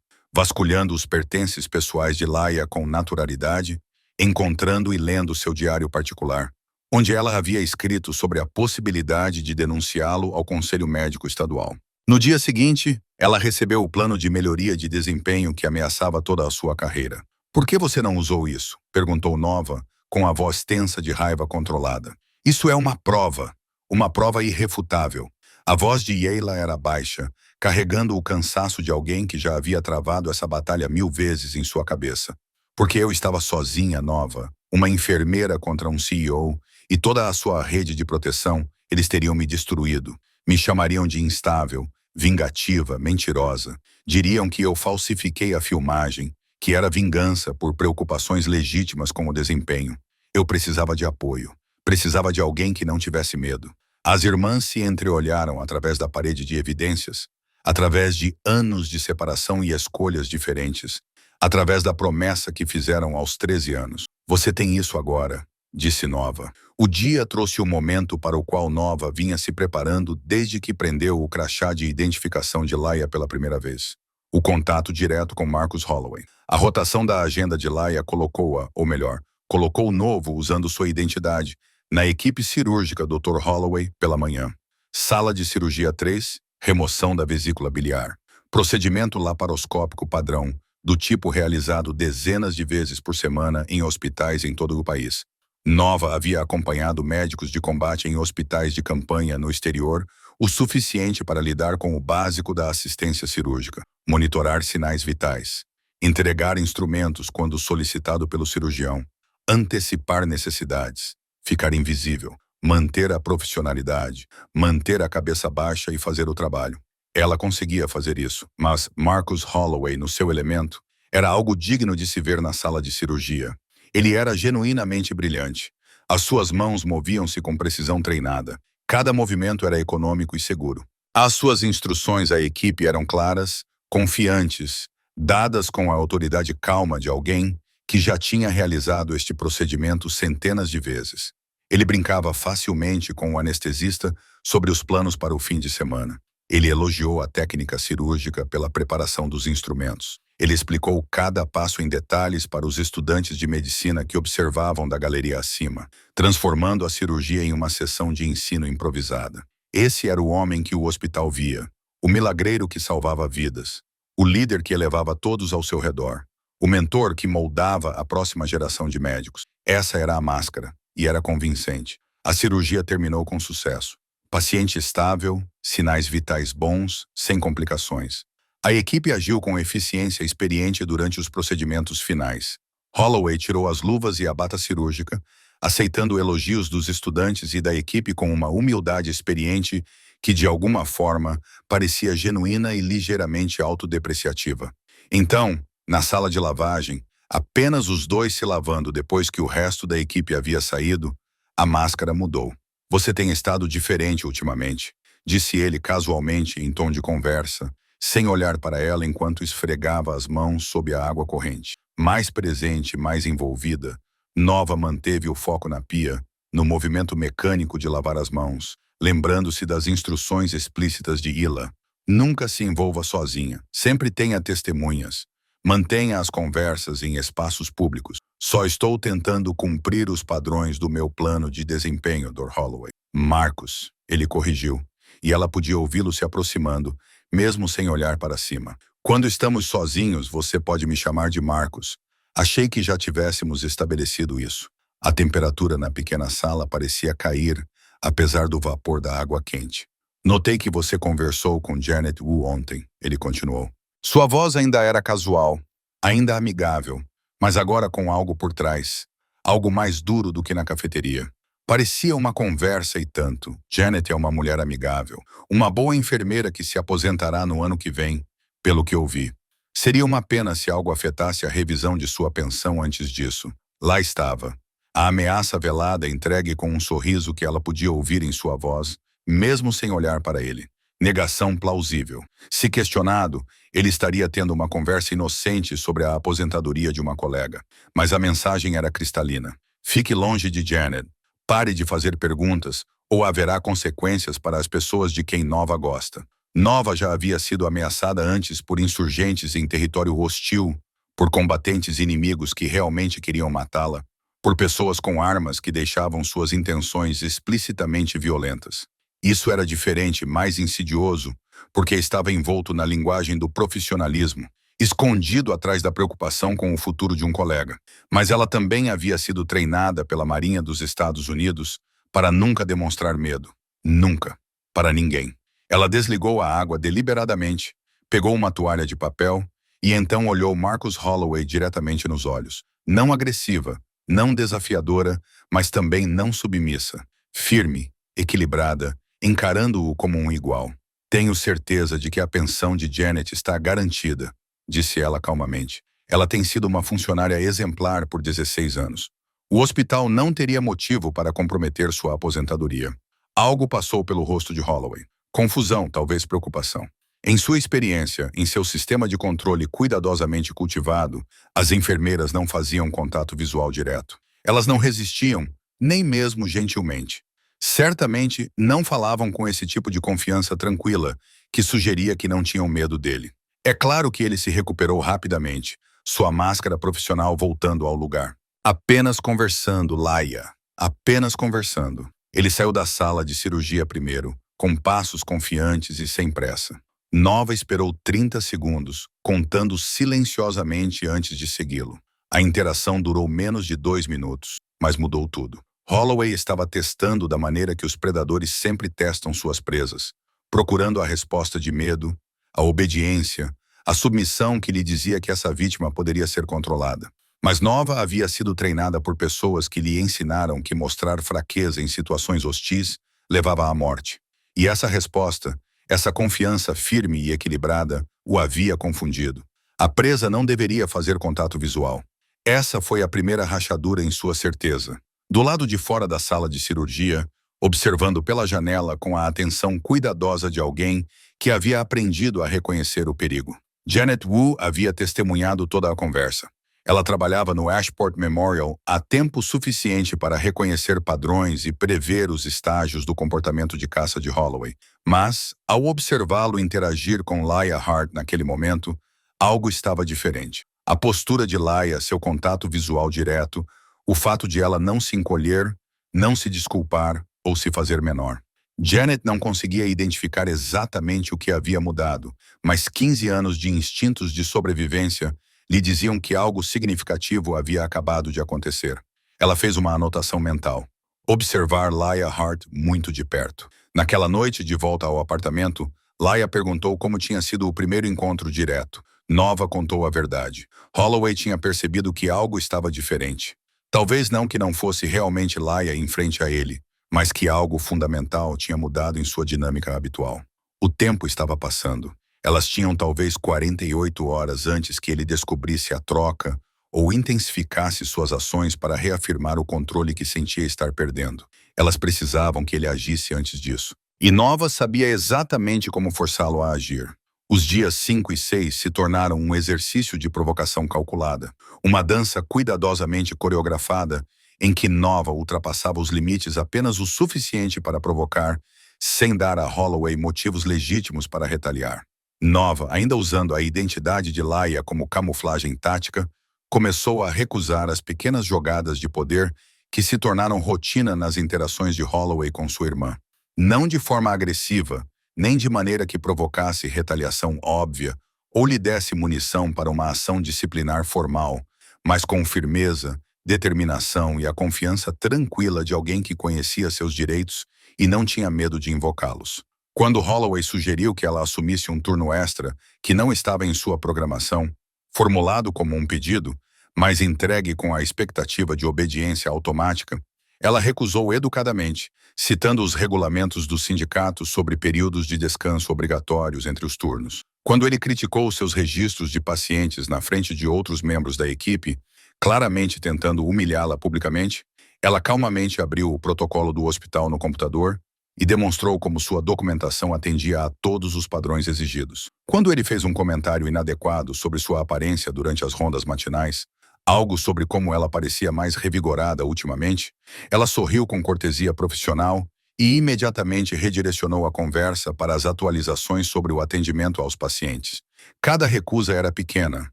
vasculhando os pertences pessoais de Laia com naturalidade, encontrando e lendo seu diário particular, onde ela havia escrito sobre a possibilidade de denunciá-lo ao Conselho Médico Estadual. No dia seguinte, ela recebeu o plano de melhoria de desempenho que ameaçava toda a sua carreira. "Por que você não usou isso?", perguntou Nova, com a voz tensa de raiva controlada. "Isso é uma prova irrefutável." A voz de Yeila era baixa, carregando o cansaço de alguém que já havia travado essa batalha 1000 vezes em sua cabeça. Porque eu estava sozinha, nova, uma enfermeira contra um CEO e toda a sua rede de proteção, eles teriam me destruído. Me chamariam de instável, vingativa, mentirosa. Diriam que eu falsifiquei a filmagem, que era vingança por preocupações legítimas com o desempenho. Eu precisava de apoio. Precisava de alguém que não tivesse medo. As irmãs se entreolharam através da parede de evidências, através de anos de separação e escolhas diferentes, através da promessa que fizeram aos 13 anos. Você tem isso agora, disse Nova. O dia trouxe o momento para o qual Nova vinha se preparando desde que prendeu o crachá de identificação de Laia pela primeira vez. O contato direto com Marcus Holloway. A rotação da agenda de Laia colocou-a, ou melhor, colocou o Novo usando sua identidade, na equipe cirúrgica Dr. Holloway pela manhã. Sala de cirurgia 3, remoção da vesícula biliar. Procedimento laparoscópico padrão, do tipo realizado dezenas de vezes por semana em hospitais em todo o país. Nova havia acompanhado médicos de combate em hospitais de campanha no exterior o suficiente para lidar com o básico da assistência cirúrgica, monitorar sinais vitais, entregar instrumentos quando solicitado pelo cirurgião, antecipar necessidades, ficar invisível, manter a profissionalidade, manter a cabeça baixa e fazer o trabalho. Ela conseguia fazer isso, mas Marcus Holloway, no seu elemento, era algo digno de se ver na sala de cirurgia. Ele era genuinamente brilhante. As suas mãos moviam-se com precisão treinada. Cada movimento era econômico e seguro. As suas instruções à equipe eram claras, confiantes, dadas com a autoridade calma de alguém que já tinha realizado este procedimento centenas de vezes. Ele brincava facilmente com o anestesista sobre os planos para o fim de semana. Ele elogiou a técnica cirúrgica pela preparação dos instrumentos. Ele explicou cada passo em detalhes para os estudantes de medicina que observavam da galeria acima, transformando a cirurgia em uma sessão de ensino improvisada. Esse era o homem que o hospital via, o milagreiro que salvava vidas, o líder que elevava todos ao seu redor, o mentor que moldava a próxima geração de médicos. Essa era a máscara, e era convincente. A cirurgia terminou com sucesso. Paciente estável, sinais vitais bons, sem complicações. A equipe agiu com eficiência experiente durante os procedimentos finais. Holloway tirou as luvas e a bata cirúrgica, aceitando elogios dos estudantes e da equipe com uma humildade experiente que, de alguma forma, parecia genuína e ligeiramente autodepreciativa. Então, na sala de lavagem, apenas os dois se lavando depois que o resto da equipe havia saído, a máscara mudou. Você tem estado diferente ultimamente, disse ele casualmente em tom de conversa, sem olhar para ela enquanto esfregava as mãos sob a água corrente. Mais presente, mais envolvida, Nova manteve o foco na pia, no movimento mecânico de lavar as mãos, lembrando-se das instruções explícitas de Ila. Nunca se envolva sozinha, sempre tenha testemunhas. Mantenha as conversas em espaços públicos. Só estou tentando cumprir os padrões do meu plano de desempenho, Dr. Holloway. Marcus, ele corrigiu, e ela podia ouvi-lo se aproximando, mesmo sem olhar para cima. Quando estamos sozinhos, você pode me chamar de Marcus. Achei que já tivéssemos estabelecido isso. A temperatura na pequena sala parecia cair, apesar do vapor da água quente. Notei que você conversou com Janet Wu ontem, ele continuou. Sua voz ainda era casual, ainda amigável, mas agora com algo por trás, algo mais duro do que na cafeteria. Parecia uma conversa e tanto. Janet é uma mulher amigável, uma boa enfermeira que se aposentará no ano que vem, pelo que ouvi. Seria uma pena se algo afetasse a revisão de sua pensão antes disso. Lá estava, a ameaça velada entregue com um sorriso que ela podia ouvir em sua voz, mesmo sem olhar para ele. Negação plausível. Se questionado, ele estaria tendo uma conversa inocente sobre a aposentadoria de uma colega. Mas a mensagem era cristalina. Fique longe de Janet. Pare de fazer perguntas, ou haverá consequências para as pessoas de quem Nova gosta. Nova já havia sido ameaçada antes por insurgentes em território hostil, por combatentes inimigos que realmente queriam matá-la, por pessoas com armas que deixavam suas intenções explicitamente violentas. Isso era diferente, mais insidioso, porque estava envolto na linguagem do profissionalismo, escondido atrás da preocupação com o futuro de um colega. Mas ela também havia sido treinada pela Marinha dos Estados Unidos para nunca demonstrar medo. Nunca. Para ninguém. Ela desligou a água deliberadamente, pegou uma toalha de papel E então olhou Marcus Holloway diretamente nos olhos. Não agressiva, não desafiadora, mas também não submissa. Firme, equilibrada, encarando-o como um igual. Tenho certeza de que a pensão de Janet está garantida, disse ela calmamente. Ela tem sido uma funcionária exemplar por 16 anos. O hospital não teria motivo para comprometer sua aposentadoria. Algo passou pelo rosto de Holloway. Confusão, talvez preocupação. Em sua experiência, em seu sistema de controle cuidadosamente cultivado, as enfermeiras não faziam contato visual direto. Elas não resistiam, nem mesmo gentilmente. Certamente não falavam com esse tipo de confiança tranquila, que sugeria que não tinham medo dele. É claro que ele se recuperou rapidamente, sua máscara profissional voltando ao lugar. Apenas conversando, Laia. Apenas conversando. Ele saiu da sala de cirurgia primeiro, com passos confiantes e sem pressa. Nova esperou 30 segundos, contando silenciosamente antes de segui-lo. A interação durou menos de 2 minutos, mas mudou tudo. Holloway estava testando da maneira que os predadores sempre testam suas presas, procurando a resposta de medo, a obediência, a submissão que lhe dizia que essa vítima poderia ser controlada. Mas Nova havia sido treinada por pessoas que lhe ensinaram que mostrar fraqueza em situações hostis levava à morte. E essa resposta, essa confiança firme e equilibrada, o havia confundido. A presa não deveria fazer contato visual. Essa foi a primeira rachadura em sua certeza. Do lado de fora da sala de cirurgia, observando pela janela com a atenção cuidadosa de alguém que havia aprendido a reconhecer o perigo. Janet Wu havia testemunhado toda a conversa. Ela trabalhava no Ashport Memorial há tempo suficiente para reconhecer padrões e prever os estágios do comportamento de caça de Holloway. Mas, ao observá-lo interagir com Laia Hart naquele momento, algo estava diferente. A postura de Laia, seu contato visual direto, o fato de ela não se encolher, não se desculpar ou se fazer menor. Janet não conseguia identificar exatamente o que havia mudado, mas 15 anos de instintos de sobrevivência lhe diziam que algo significativo havia acabado de acontecer. Ela fez uma anotação mental. Observar Laia Hart muito de perto. Naquela noite, de volta ao apartamento, Laia perguntou como tinha sido o primeiro encontro direto. Nova contou a verdade. Holloway tinha percebido que algo estava diferente. Talvez não que não fosse realmente Laia em frente a ele, mas que algo fundamental tinha mudado em sua dinâmica habitual. O tempo estava passando. Elas tinham talvez 48 horas antes que ele descobrisse a troca ou intensificasse suas ações para reafirmar o controle que sentia estar perdendo. Elas precisavam que ele agisse antes disso. E Nova sabia exatamente como forçá-lo a agir. Os dias 5 e 6 se tornaram um exercício de provocação calculada, uma dança cuidadosamente coreografada em que Nova ultrapassava os limites apenas o suficiente para provocar, sem dar a Holloway motivos legítimos para retaliar. Nova, ainda usando a identidade de Laia como camuflagem tática, começou a recusar as pequenas jogadas de poder que se tornaram rotina nas interações de Holloway com sua irmã. Não de forma agressiva, nem de maneira que provocasse retaliação óbvia ou lhe desse munição para uma ação disciplinar formal, mas com firmeza, determinação e a confiança tranquila de alguém que conhecia seus direitos e não tinha medo de invocá-los. Quando Holloway sugeriu que ela assumisse um turno extra que não estava em sua programação, formulado como um pedido, mas entregue com a expectativa de obediência automática, ela recusou educadamente, citando os regulamentos do sindicato sobre períodos de descanso obrigatórios entre os turnos. Quando ele criticou seus registros de pacientes na frente de outros membros da equipe, claramente tentando humilhá-la publicamente, ela calmamente abriu o protocolo do hospital no computador e demonstrou como sua documentação atendia a todos os padrões exigidos. Quando ele fez um comentário inadequado sobre sua aparência durante as rondas matinais, algo sobre como ela parecia mais revigorada ultimamente, ela sorriu com cortesia profissional e imediatamente redirecionou a conversa para as atualizações sobre o atendimento aos pacientes. Cada recusa era pequena,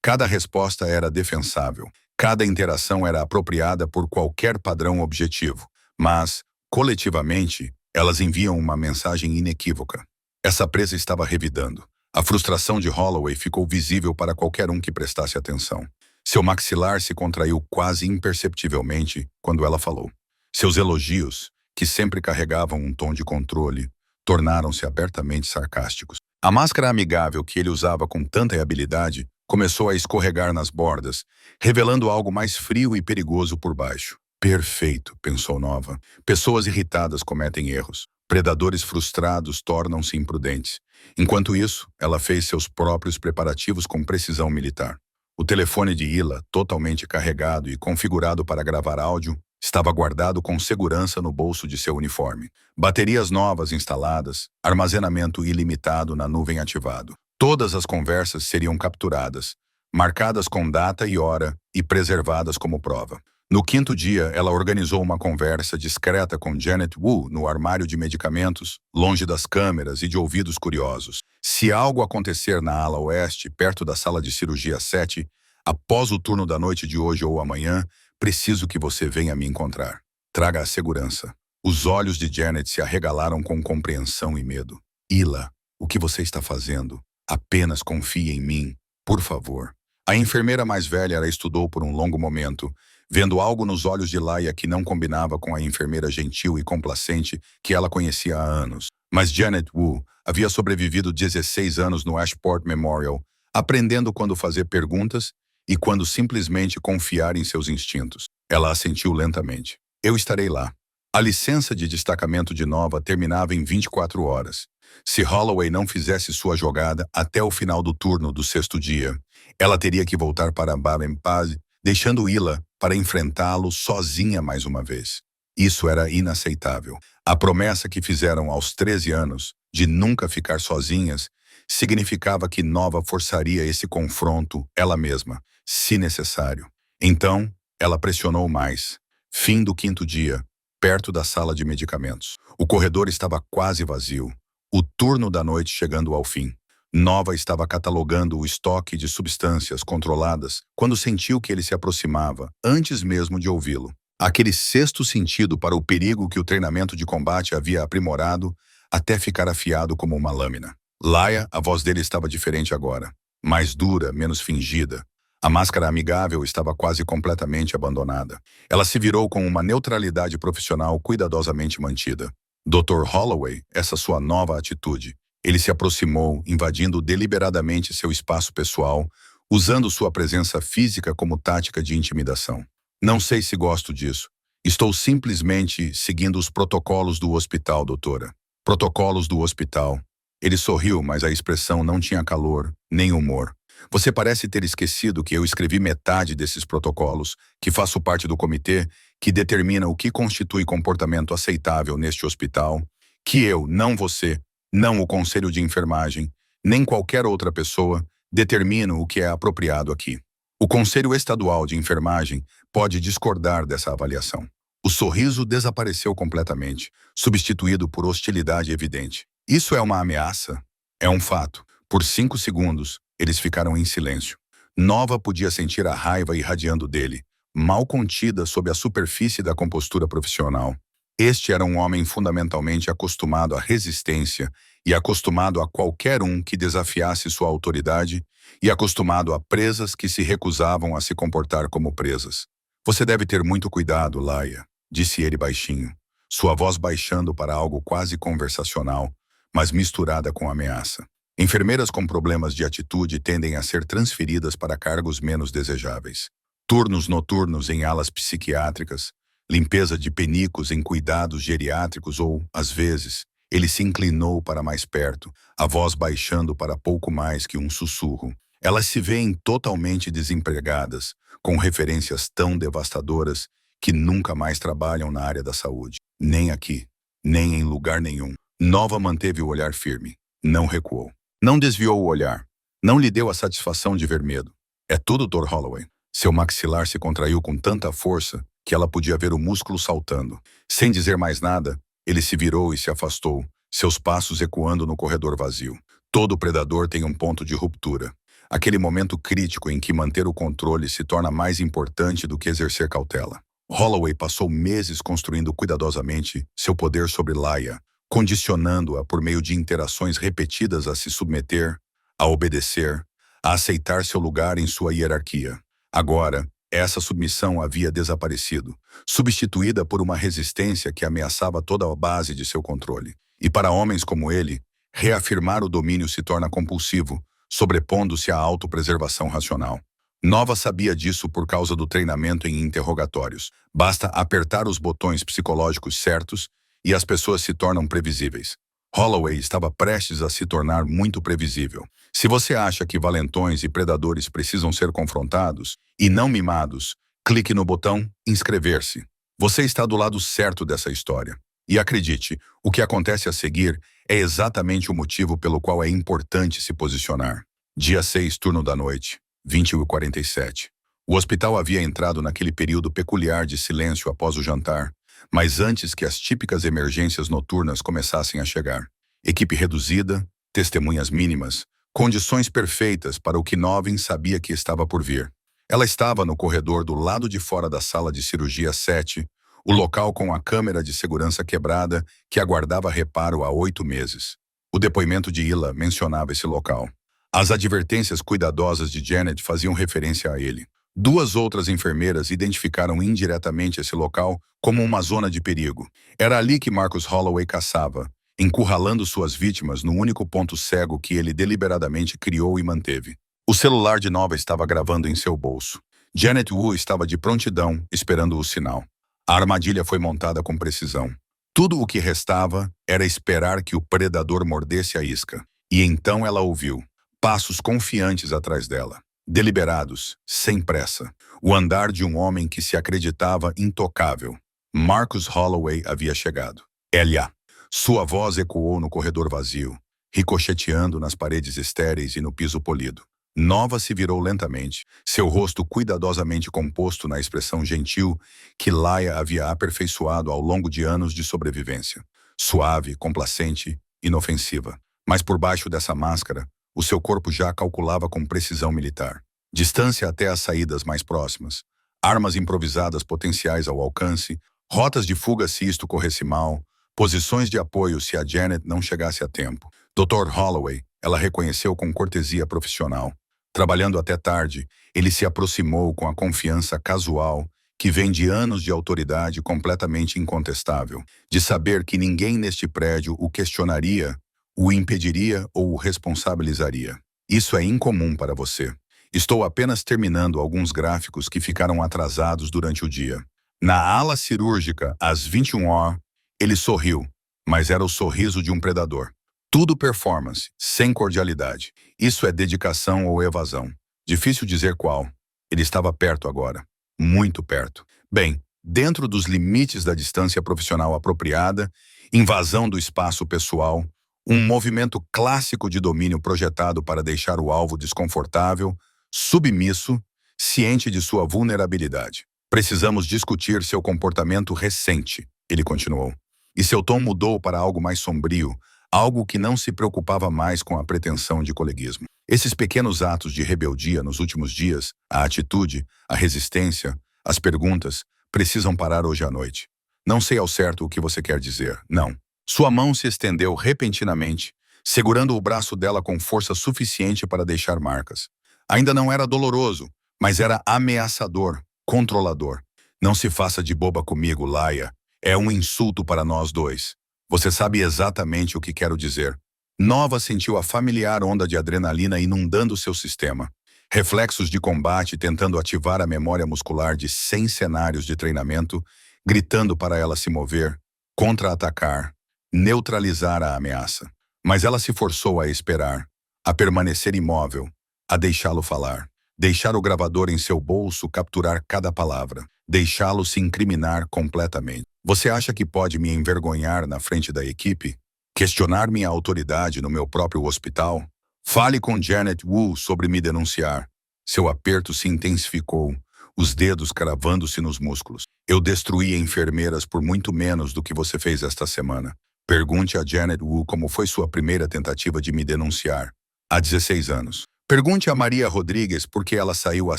cada resposta era defensável, cada interação era apropriada por qualquer padrão objetivo, mas, coletivamente, elas enviam uma mensagem inequívoca. Essa presa estava revidando. A frustração de Holloway ficou visível para qualquer um que prestasse atenção. Seu maxilar se contraiu quase imperceptivelmente quando ela falou. Seus elogios, que sempre carregavam um tom de controle, tornaram-se abertamente sarcásticos. A máscara amigável que ele usava com tanta habilidade começou a escorregar nas bordas, revelando algo mais frio e perigoso por baixo. Perfeito, pensou Nova. Pessoas irritadas cometem erros. Predadores frustrados tornam-se imprudentes. Enquanto isso, ela fez seus próprios preparativos com precisão militar. O telefone de Hila, totalmente carregado e configurado para gravar áudio, estava guardado com segurança no bolso de seu uniforme. Baterias novas instaladas, armazenamento ilimitado na nuvem ativado. Todas as conversas seriam capturadas, marcadas com data e hora e preservadas como prova. No quinto dia, ela organizou uma conversa discreta com Janet Wu no armário de medicamentos, longe das câmeras e de ouvidos curiosos. Se algo acontecer na ala oeste, perto da sala de cirurgia 7, após o turno da noite de hoje ou amanhã, preciso que você venha me encontrar. Traga a segurança. Os olhos de Janet se arregalaram com compreensão e medo. Hila, o que você está fazendo? Apenas confie em mim, por favor. A enfermeira mais velha a estudou por um longo momento, vendo algo nos olhos de Laia que não combinava com a enfermeira gentil e complacente que ela conhecia há anos. Mas Janet Wu havia sobrevivido 16 anos no Ashport Memorial, aprendendo quando fazer perguntas e quando simplesmente confiar em seus instintos. Ela assentiu lentamente. Eu estarei lá. A licença de destacamento de Nova terminava em 24 horas. Se Holloway não fizesse sua jogada até o final do turno do sexto dia, ela teria que voltar para Baden-Paz, deixando Hila para enfrentá-lo sozinha mais uma vez. Isso era inaceitável. A promessa que fizeram aos 13 anos, de nunca ficar sozinhas, significava que Nova forçaria esse confronto ela mesma, se necessário. Então, ela pressionou mais. Fim do quinto dia, perto da sala de medicamentos. O corredor estava quase vazio. O turno da noite chegando ao fim. Nova estava catalogando o estoque de substâncias controladas quando sentiu que ele se aproximava, antes mesmo de ouvi-lo. Aquele sexto sentido para o perigo que o treinamento de combate havia aprimorado até ficar afiado como uma lâmina. Laia, a voz dele estava diferente agora. Mais dura, menos fingida. A máscara amigável estava quase completamente abandonada. Ela se virou com uma neutralidade profissional cuidadosamente mantida. Dr. Holloway, essa sua nova atitude. Ele se aproximou, invadindo deliberadamente seu espaço pessoal, usando sua presença física como tática de intimidação. Não sei se gosto disso. Estou simplesmente seguindo os protocolos do hospital, doutora. Protocolos do hospital. Ele sorriu, mas a expressão não tinha calor, nem humor. Você parece ter esquecido que eu escrevi metade desses protocolos, que faço parte do comitê, que determina o que constitui comportamento aceitável neste hospital, que eu, não você, não o conselho de enfermagem, nem qualquer outra pessoa, determino o que é apropriado aqui. O Conselho Estadual de Enfermagem pode discordar dessa avaliação. O sorriso desapareceu completamente, substituído por hostilidade evidente. Isso é uma ameaça? É um fato. Por 5 segundos, eles ficaram em silêncio. Nova podia sentir a raiva irradiando dele, mal contida sob a superfície da compostura profissional. Este era um homem fundamentalmente acostumado à resistência e acostumado a qualquer um que desafiasse sua autoridade e acostumado a presas que se recusavam a se comportar como presas. Você deve ter muito cuidado, Laia, disse ele baixinho, sua voz baixando para algo quase conversacional, mas misturada com ameaça. Enfermeiras com problemas de atitude tendem a ser transferidas para cargos menos desejáveis. Turnos noturnos em alas psiquiátricas, limpeza de penicos em cuidados geriátricos ou, às vezes, ele se inclinou para mais perto, a voz baixando para pouco mais que um sussurro. Elas se veem totalmente desempregadas, com referências tão devastadoras que nunca mais trabalham na área da saúde. Nem aqui, nem em lugar nenhum. Nova manteve o olhar firme. Não recuou. Não desviou o olhar. Não lhe deu a satisfação de ver medo. É tudo, Dr. Holloway. Seu maxilar se contraiu com tanta força que ela podia ver o músculo saltando. Sem dizer mais nada, ele se virou e se afastou, seus passos ecoando no corredor vazio. Todo predador tem um ponto de ruptura. Aquele momento crítico em que manter o controle se torna mais importante do que exercer cautela. Holloway passou meses construindo cuidadosamente seu poder sobre Laia, condicionando-a por meio de interações repetidas a se submeter, a obedecer, a aceitar seu lugar em sua hierarquia. Agora, essa submissão havia desaparecido, substituída por uma resistência que ameaçava toda a base de seu controle. E para homens como ele, reafirmar o domínio se torna compulsivo, sobrepondo-se à autopreservação racional. Nova sabia disso por causa do treinamento em interrogatórios. Basta apertar os botões psicológicos certos e as pessoas se tornam previsíveis. Holloway estava prestes a se tornar muito previsível. Se você acha que valentões e predadores precisam ser confrontados e não mimados, clique no botão inscrever-se. Você está do lado certo dessa história. E acredite, o que acontece a seguir é exatamente o motivo pelo qual é importante se posicionar. Dia 6, turno da noite, 20h47. O hospital havia entrado naquele período peculiar de silêncio após o jantar, mas antes que as típicas emergências noturnas começassem a chegar. Equipe reduzida, testemunhas mínimas, condições perfeitas para o que Novin sabia que estava por vir. Ela estava no corredor do lado de fora da sala de cirurgia 7, o local com a câmera de segurança quebrada que aguardava reparo há 8 meses. O depoimento de Ila mencionava esse local. As advertências cuidadosas de Janet faziam referência a ele. 2 outras enfermeiras identificaram indiretamente esse local como uma zona de perigo. Era ali que Marcus Holloway caçava, encurralando suas vítimas no único ponto cego que ele deliberadamente criou e manteve. O celular de Nova estava gravando em seu bolso. Janet Wu estava de prontidão, esperando o sinal. A armadilha foi montada com precisão. Tudo o que restava era esperar que o predador mordesse a isca. E então ela ouviu passos confiantes atrás dela, deliberados, sem pressa. O andar de um homem que se acreditava intocável. Marcus Holloway havia chegado. Elia. Sua voz ecoou no corredor vazio, ricocheteando nas paredes estéreis e no piso polido. Nova se virou lentamente, seu rosto cuidadosamente composto na expressão gentil que Laia havia aperfeiçoado ao longo de anos de sobrevivência. Suave, complacente, inofensiva. Mas por baixo dessa máscara, o seu corpo já calculava com precisão militar. Distância até as saídas mais próximas, armas improvisadas potenciais ao alcance, rotas de fuga se isto corresse mal, posições de apoio se a Janet não chegasse a tempo. Dr. Holloway, ela reconheceu com cortesia profissional. Trabalhando até tarde, ele se aproximou com a confiança casual que vem de anos de autoridade completamente incontestável, de saber que ninguém neste prédio o questionaria, o impediria ou o responsabilizaria. Isso é incomum para você. Estou apenas terminando alguns gráficos que ficaram atrasados durante o dia. Na ala cirúrgica, às 21h, ele sorriu, mas era o sorriso de um predador. Tudo performance, sem cordialidade. Isso é dedicação ou evasão. Difícil dizer qual. Ele estava perto agora. Muito perto. Bem, dentro dos limites da distância profissional apropriada, invasão do espaço pessoal, um movimento clássico de domínio projetado para deixar o alvo desconfortável, submisso, ciente de sua vulnerabilidade. Precisamos discutir seu comportamento recente, ele continuou. E seu tom mudou para algo mais sombrio, algo que não se preocupava mais com a pretensão de coleguismo. Esses pequenos atos de rebeldia nos últimos dias, a atitude, a resistência, as perguntas, precisam parar hoje à noite. Não sei ao certo o que você quer dizer, não. Sua mão se estendeu repentinamente, segurando o braço dela com força suficiente para deixar marcas. Ainda não era doloroso, mas era ameaçador, controlador. Não se faça de boba comigo, Laia. É um insulto para nós dois. Você sabe exatamente o que quero dizer. Nova sentiu a familiar onda de adrenalina inundando seu sistema. Reflexos de combate tentando ativar a memória muscular de 100 cenários de treinamento, gritando para ela se mover, contra-atacar, neutralizar a ameaça. Mas ela se forçou a esperar, a permanecer imóvel, a deixá-lo falar, deixar o gravador em seu bolso capturar cada palavra, deixá-lo se incriminar completamente. Você acha que pode me envergonhar na frente da equipe? Questionar minha autoridade no meu próprio hospital? Fale com Janet Wu sobre me denunciar. Seu aperto se intensificou, os dedos cravando-se nos músculos. Eu destruí enfermeiras por muito menos do que você fez esta semana. Pergunte a Janet Wu como foi sua primeira tentativa de me denunciar, há 16 anos. Pergunte a Maria Rodrigues por que ela saiu há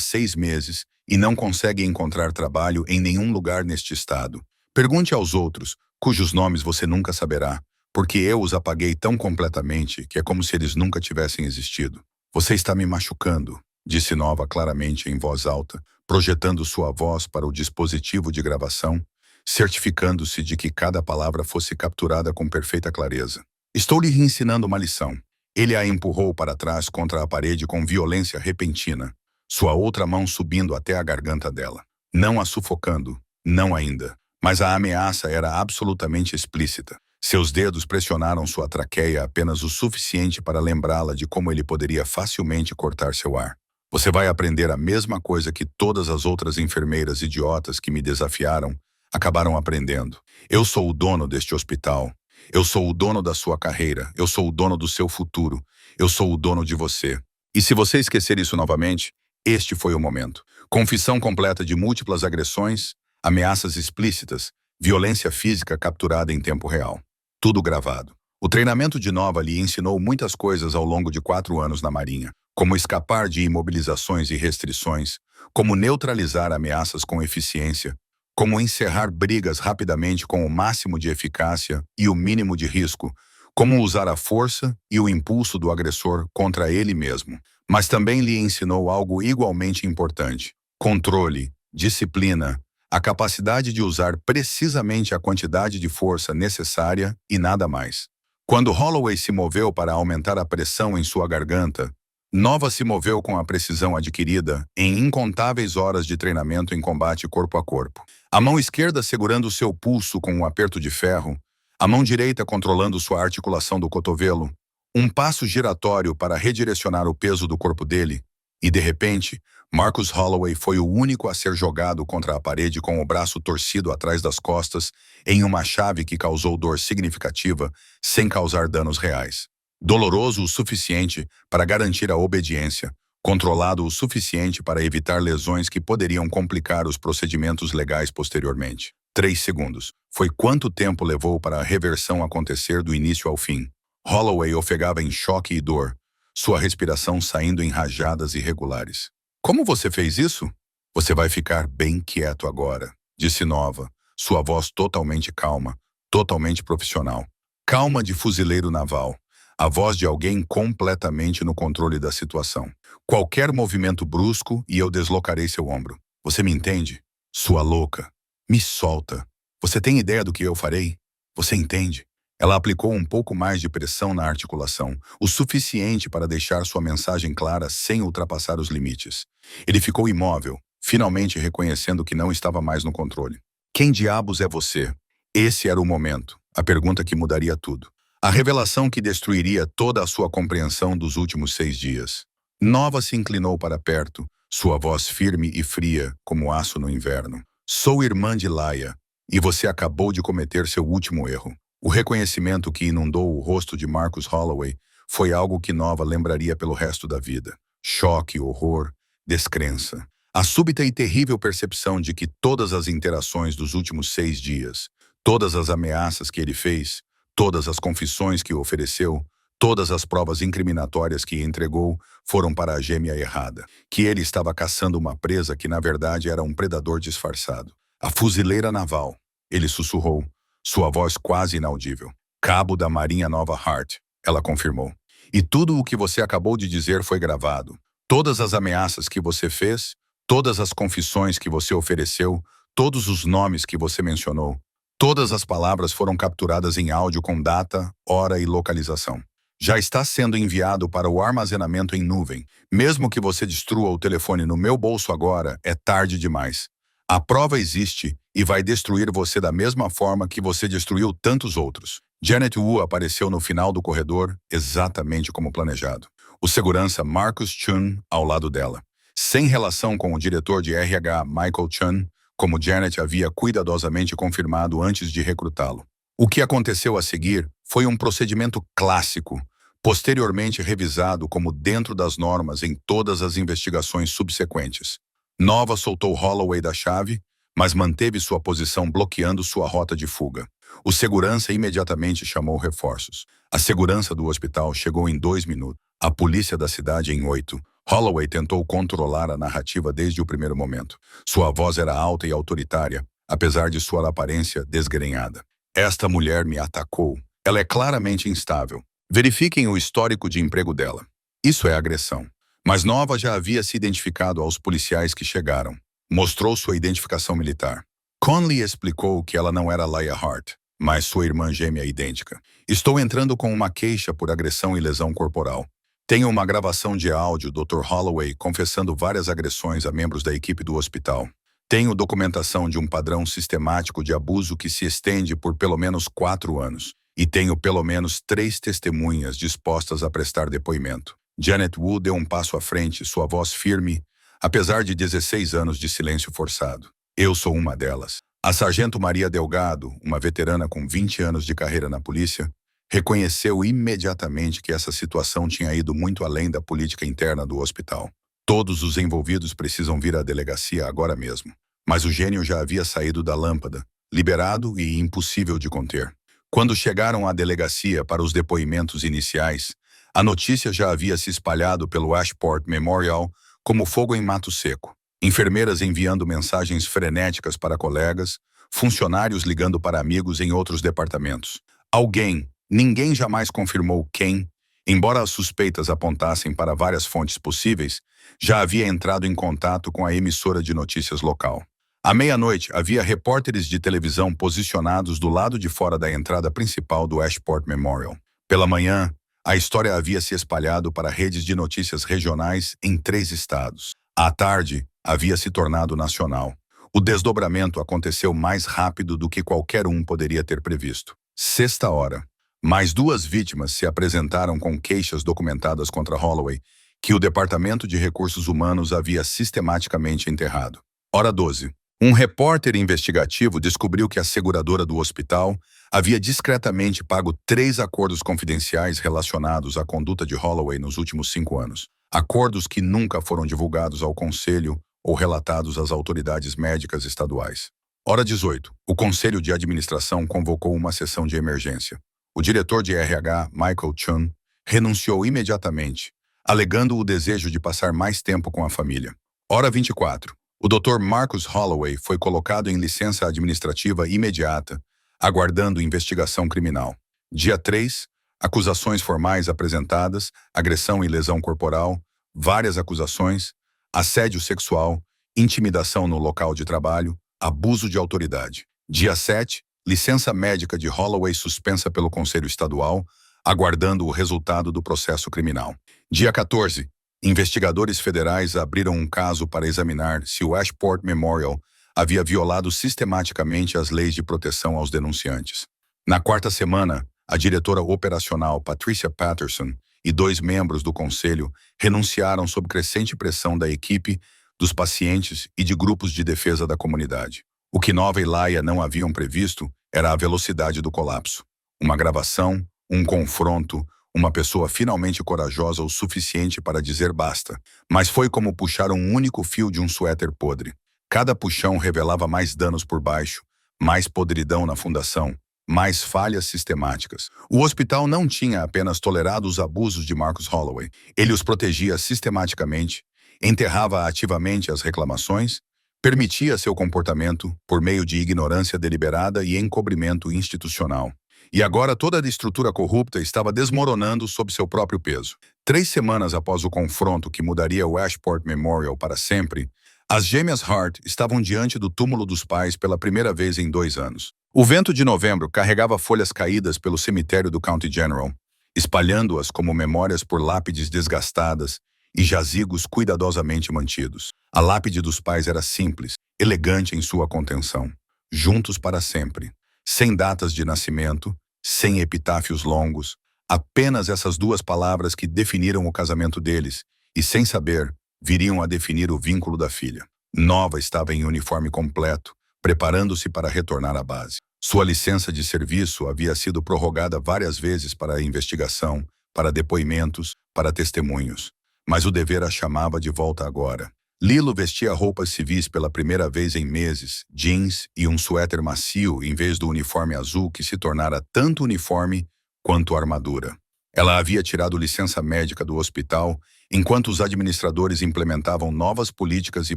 6 meses e não consegue encontrar trabalho em nenhum lugar neste estado. Pergunte aos outros, cujos nomes você nunca saberá, porque eu os apaguei tão completamente que é como se eles nunca tivessem existido. Você está me machucando, disse Nova claramente em voz alta, projetando sua voz para o dispositivo de gravação, certificando-se de que cada palavra fosse capturada com perfeita clareza. Estou lhe ensinando uma lição. Ele a empurrou para trás contra a parede com violência repentina, sua outra mão subindo até a garganta dela. Não a sufocando, não ainda. Mas a ameaça era absolutamente explícita. Seus dedos pressionaram sua traqueia apenas o suficiente para lembrá-la de como ele poderia facilmente cortar seu ar. Você vai aprender a mesma coisa que todas as outras enfermeiras idiotas que me desafiaram acabaram aprendendo. Eu sou o dono deste hospital. Eu sou o dono da sua carreira. Eu sou o dono do seu futuro. Eu sou o dono de você. E se você esquecer isso novamente, este foi o momento. Confissão completa de múltiplas agressões, ameaças explícitas, violência física capturada em tempo real. Tudo gravado. O treinamento de Nova lhe ensinou muitas coisas ao longo de 4 anos na Marinha. Como escapar de imobilizações e restrições, como neutralizar ameaças com eficiência, como encerrar brigas rapidamente com o máximo de eficácia e o mínimo de risco, como usar a força e o impulso do agressor contra ele mesmo. Mas também lhe ensinou algo igualmente importante: controle, disciplina, a capacidade de usar precisamente a quantidade de força necessária e nada mais. Quando Holloway se moveu para aumentar a pressão em sua garganta, Nova se moveu com a precisão adquirida em incontáveis horas de treinamento em combate corpo a corpo. A mão esquerda segurando seu pulso com um aperto de ferro, a mão direita controlando sua articulação do cotovelo, um passo giratório para redirecionar o peso do corpo dele, e de repente, Marcus Holloway foi o único a ser jogado contra a parede com o braço torcido atrás das costas em uma chave que causou dor significativa sem causar danos reais. Doloroso o suficiente para garantir a obediência, controlado o suficiente para evitar lesões que poderiam complicar os procedimentos legais posteriormente. 3 segundos. Foi quanto tempo levou para a reversão acontecer do início ao fim. Holloway ofegava em choque e dor, sua respiração saindo em rajadas irregulares. Como você fez isso? Você vai ficar bem quieto agora, disse Nova, sua voz totalmente calma, totalmente profissional. Calma de fuzileiro naval. A voz de alguém completamente no controle da situação. Qualquer movimento brusco e eu deslocarei seu ombro. Você me entende? Sua louca. Me solta. Você tem ideia do que eu farei? Você entende? Ela aplicou um pouco mais de pressão na articulação, o suficiente para deixar sua mensagem clara sem ultrapassar os limites. Ele ficou imóvel, finalmente reconhecendo que não estava mais no controle. Quem diabos é você? Esse era o momento, a pergunta que mudaria tudo. A revelação que destruiria toda a sua compreensão dos últimos 6 dias. Nova se inclinou para perto, sua voz firme e fria, como aço no inverno. Sou irmã de Laia, e você acabou de cometer seu último erro. O reconhecimento que inundou o rosto de Marcus Holloway foi algo que Nova lembraria pelo resto da vida. Choque, horror, descrença. A súbita e terrível percepção de que todas as interações dos últimos 6 dias, todas as ameaças que ele fez, todas as confissões que ofereceu, todas as provas incriminatórias que entregou foram para a gêmea errada, que ele estava caçando uma presa que na verdade era um predador disfarçado. A fuzileira naval, ele sussurrou, sua voz quase inaudível. Cabo da Marinha Nova Hart, ela confirmou. E tudo o que você acabou de dizer foi gravado. Todas as ameaças que você fez, todas as confissões que você ofereceu, todos os nomes que você mencionou, todas as palavras foram capturadas em áudio com data, hora e localização. Já está sendo enviado para o armazenamento em nuvem. Mesmo que você destrua o telefone no meu bolso agora, é tarde demais. A prova existe e vai destruir você da mesma forma que você destruiu tantos outros. Janet Wu apareceu no final do corredor, exatamente como planejado. O segurança Marcus Chun ao lado dela. Sem relação com o diretor de RH Michael Chun, como Janet havia cuidadosamente confirmado antes de recrutá-lo. O que aconteceu a seguir foi um procedimento clássico, posteriormente revisado como dentro das normas em todas as investigações subsequentes. Nova soltou Holloway da chave, mas manteve sua posição bloqueando sua rota de fuga. O segurança imediatamente chamou reforços. A segurança do hospital chegou em 2 minutos. A polícia da cidade em 8. Holloway tentou controlar a narrativa desde o primeiro momento. Sua voz era alta e autoritária, apesar de sua aparência desgrenhada. Esta mulher me atacou. Ela é claramente instável. Verifiquem o histórico de emprego dela. Isso é agressão. Mas Nova já havia se identificado aos policiais que chegaram. Mostrou sua identificação militar. Conley explicou que ela não era Laia Hart. mas sua irmã gêmea é idêntica. Estou entrando com uma queixa por agressão e lesão corporal. Tenho uma gravação de áudio do Dr. Holloway confessando várias agressões a membros da equipe do hospital. Tenho documentação de um padrão sistemático de abuso que se estende por pelo menos 4 anos. E tenho pelo menos 3 testemunhas dispostas a prestar depoimento. Janet Wu deu um passo à frente, sua voz firme, apesar de 16 anos de silêncio forçado. Eu sou uma delas. A sargento Maria Delgado, uma veterana com 20 anos de carreira na polícia, reconheceu imediatamente que essa situação tinha ido muito além da política interna do hospital. Todos os envolvidos precisam vir à delegacia agora mesmo. Mas o gênio já havia saído da lâmpada, liberado e impossível de conter. Quando chegaram à delegacia para os depoimentos iniciais, a notícia já havia se espalhado pelo Ashport Memorial como fogo em mato seco. Enfermeiras enviando mensagens frenéticas para colegas, funcionários ligando para amigos em outros departamentos. Alguém, ninguém jamais confirmou quem, embora as suspeitas apontassem para várias fontes possíveis, já havia entrado em contato com a emissora de notícias local. À meia-noite, havia repórteres de televisão posicionados do lado de fora da entrada principal do Ashport Memorial. Pela manhã, a história havia se espalhado para redes de notícias regionais em 3 estados. À tarde, havia se tornado nacional. O desdobramento aconteceu mais rápido do que qualquer um poderia ter previsto. Sexta hora. Mais 2 vítimas se apresentaram com queixas documentadas contra Holloway, que o Departamento de Recursos Humanos havia sistematicamente enterrado. Hora 12. Um repórter investigativo descobriu que a seguradora do hospital havia discretamente pago 3 acordos confidenciais relacionados à conduta de Holloway nos últimos 5 anos. Acordos que nunca foram divulgados ao Conselho ou relatados às autoridades médicas estaduais. Hora 18. O Conselho de Administração convocou uma sessão de emergência. O diretor de RH, Michael Chun, renunciou imediatamente, alegando o desejo de passar mais tempo com a família. Hora 24. O Dr. Marcus Holloway foi colocado em licença administrativa imediata, aguardando investigação criminal. Dia 3, acusações formais apresentadas, agressão e lesão corporal, várias acusações, assédio sexual, intimidação no local de trabalho, abuso de autoridade. Dia 7, licença médica de Holloway suspensa pelo Conselho Estadual, aguardando o resultado do processo criminal. Dia 14, investigadores federais abriram um caso para examinar se o Ashport Memorial havia violado sistematicamente as leis de proteção aos denunciantes. Na quarta semana, a diretora operacional Patricia Patterson e 2 membros do conselho renunciaram sob crescente pressão da equipe, dos pacientes e de grupos de defesa da comunidade. O que Nova e Laia não haviam previsto era a velocidade do colapso. Uma gravação, um confronto, uma pessoa finalmente corajosa o suficiente para dizer basta. Mas foi como puxar um único fio de um suéter podre. Cada puxão revelava mais danos por baixo, mais podridão na fundação, mais falhas sistemáticas. O hospital não tinha apenas tolerado os abusos de Marcus Holloway. Ele os protegia sistematicamente, enterrava ativamente as reclamações, permitia seu comportamento por meio de ignorância deliberada e encobrimento institucional. E agora toda a estrutura corrupta estava desmoronando sob seu próprio peso. 3 semanas após o confronto que mudaria o Ashport Memorial para sempre, as gêmeas Hart estavam diante do túmulo dos pais pela primeira vez em 2 anos. O vento de novembro carregava folhas caídas pelo cemitério do County General, espalhando-as como memórias por lápides desgastadas e jazigos cuidadosamente mantidos. A lápide dos pais era simples, elegante em sua contenção. Juntos para sempre. Sem datas de nascimento, sem epitáfios longos, apenas essas 2 palavras que definiram o casamento deles e, sem saber, viriam a definir o vínculo da filha. Nova estava em uniforme completo, preparando-se para retornar à base. Sua licença de serviço havia sido prorrogada várias vezes para a investigação, para depoimentos, para testemunhos. Mas o dever a chamava de volta agora. Lilo vestia roupas civis pela primeira vez em meses, jeans e um suéter macio em vez do uniforme azul que se tornara tanto uniforme quanto armadura. Ela havia tirado licença médica do hospital enquanto os administradores implementavam novas políticas e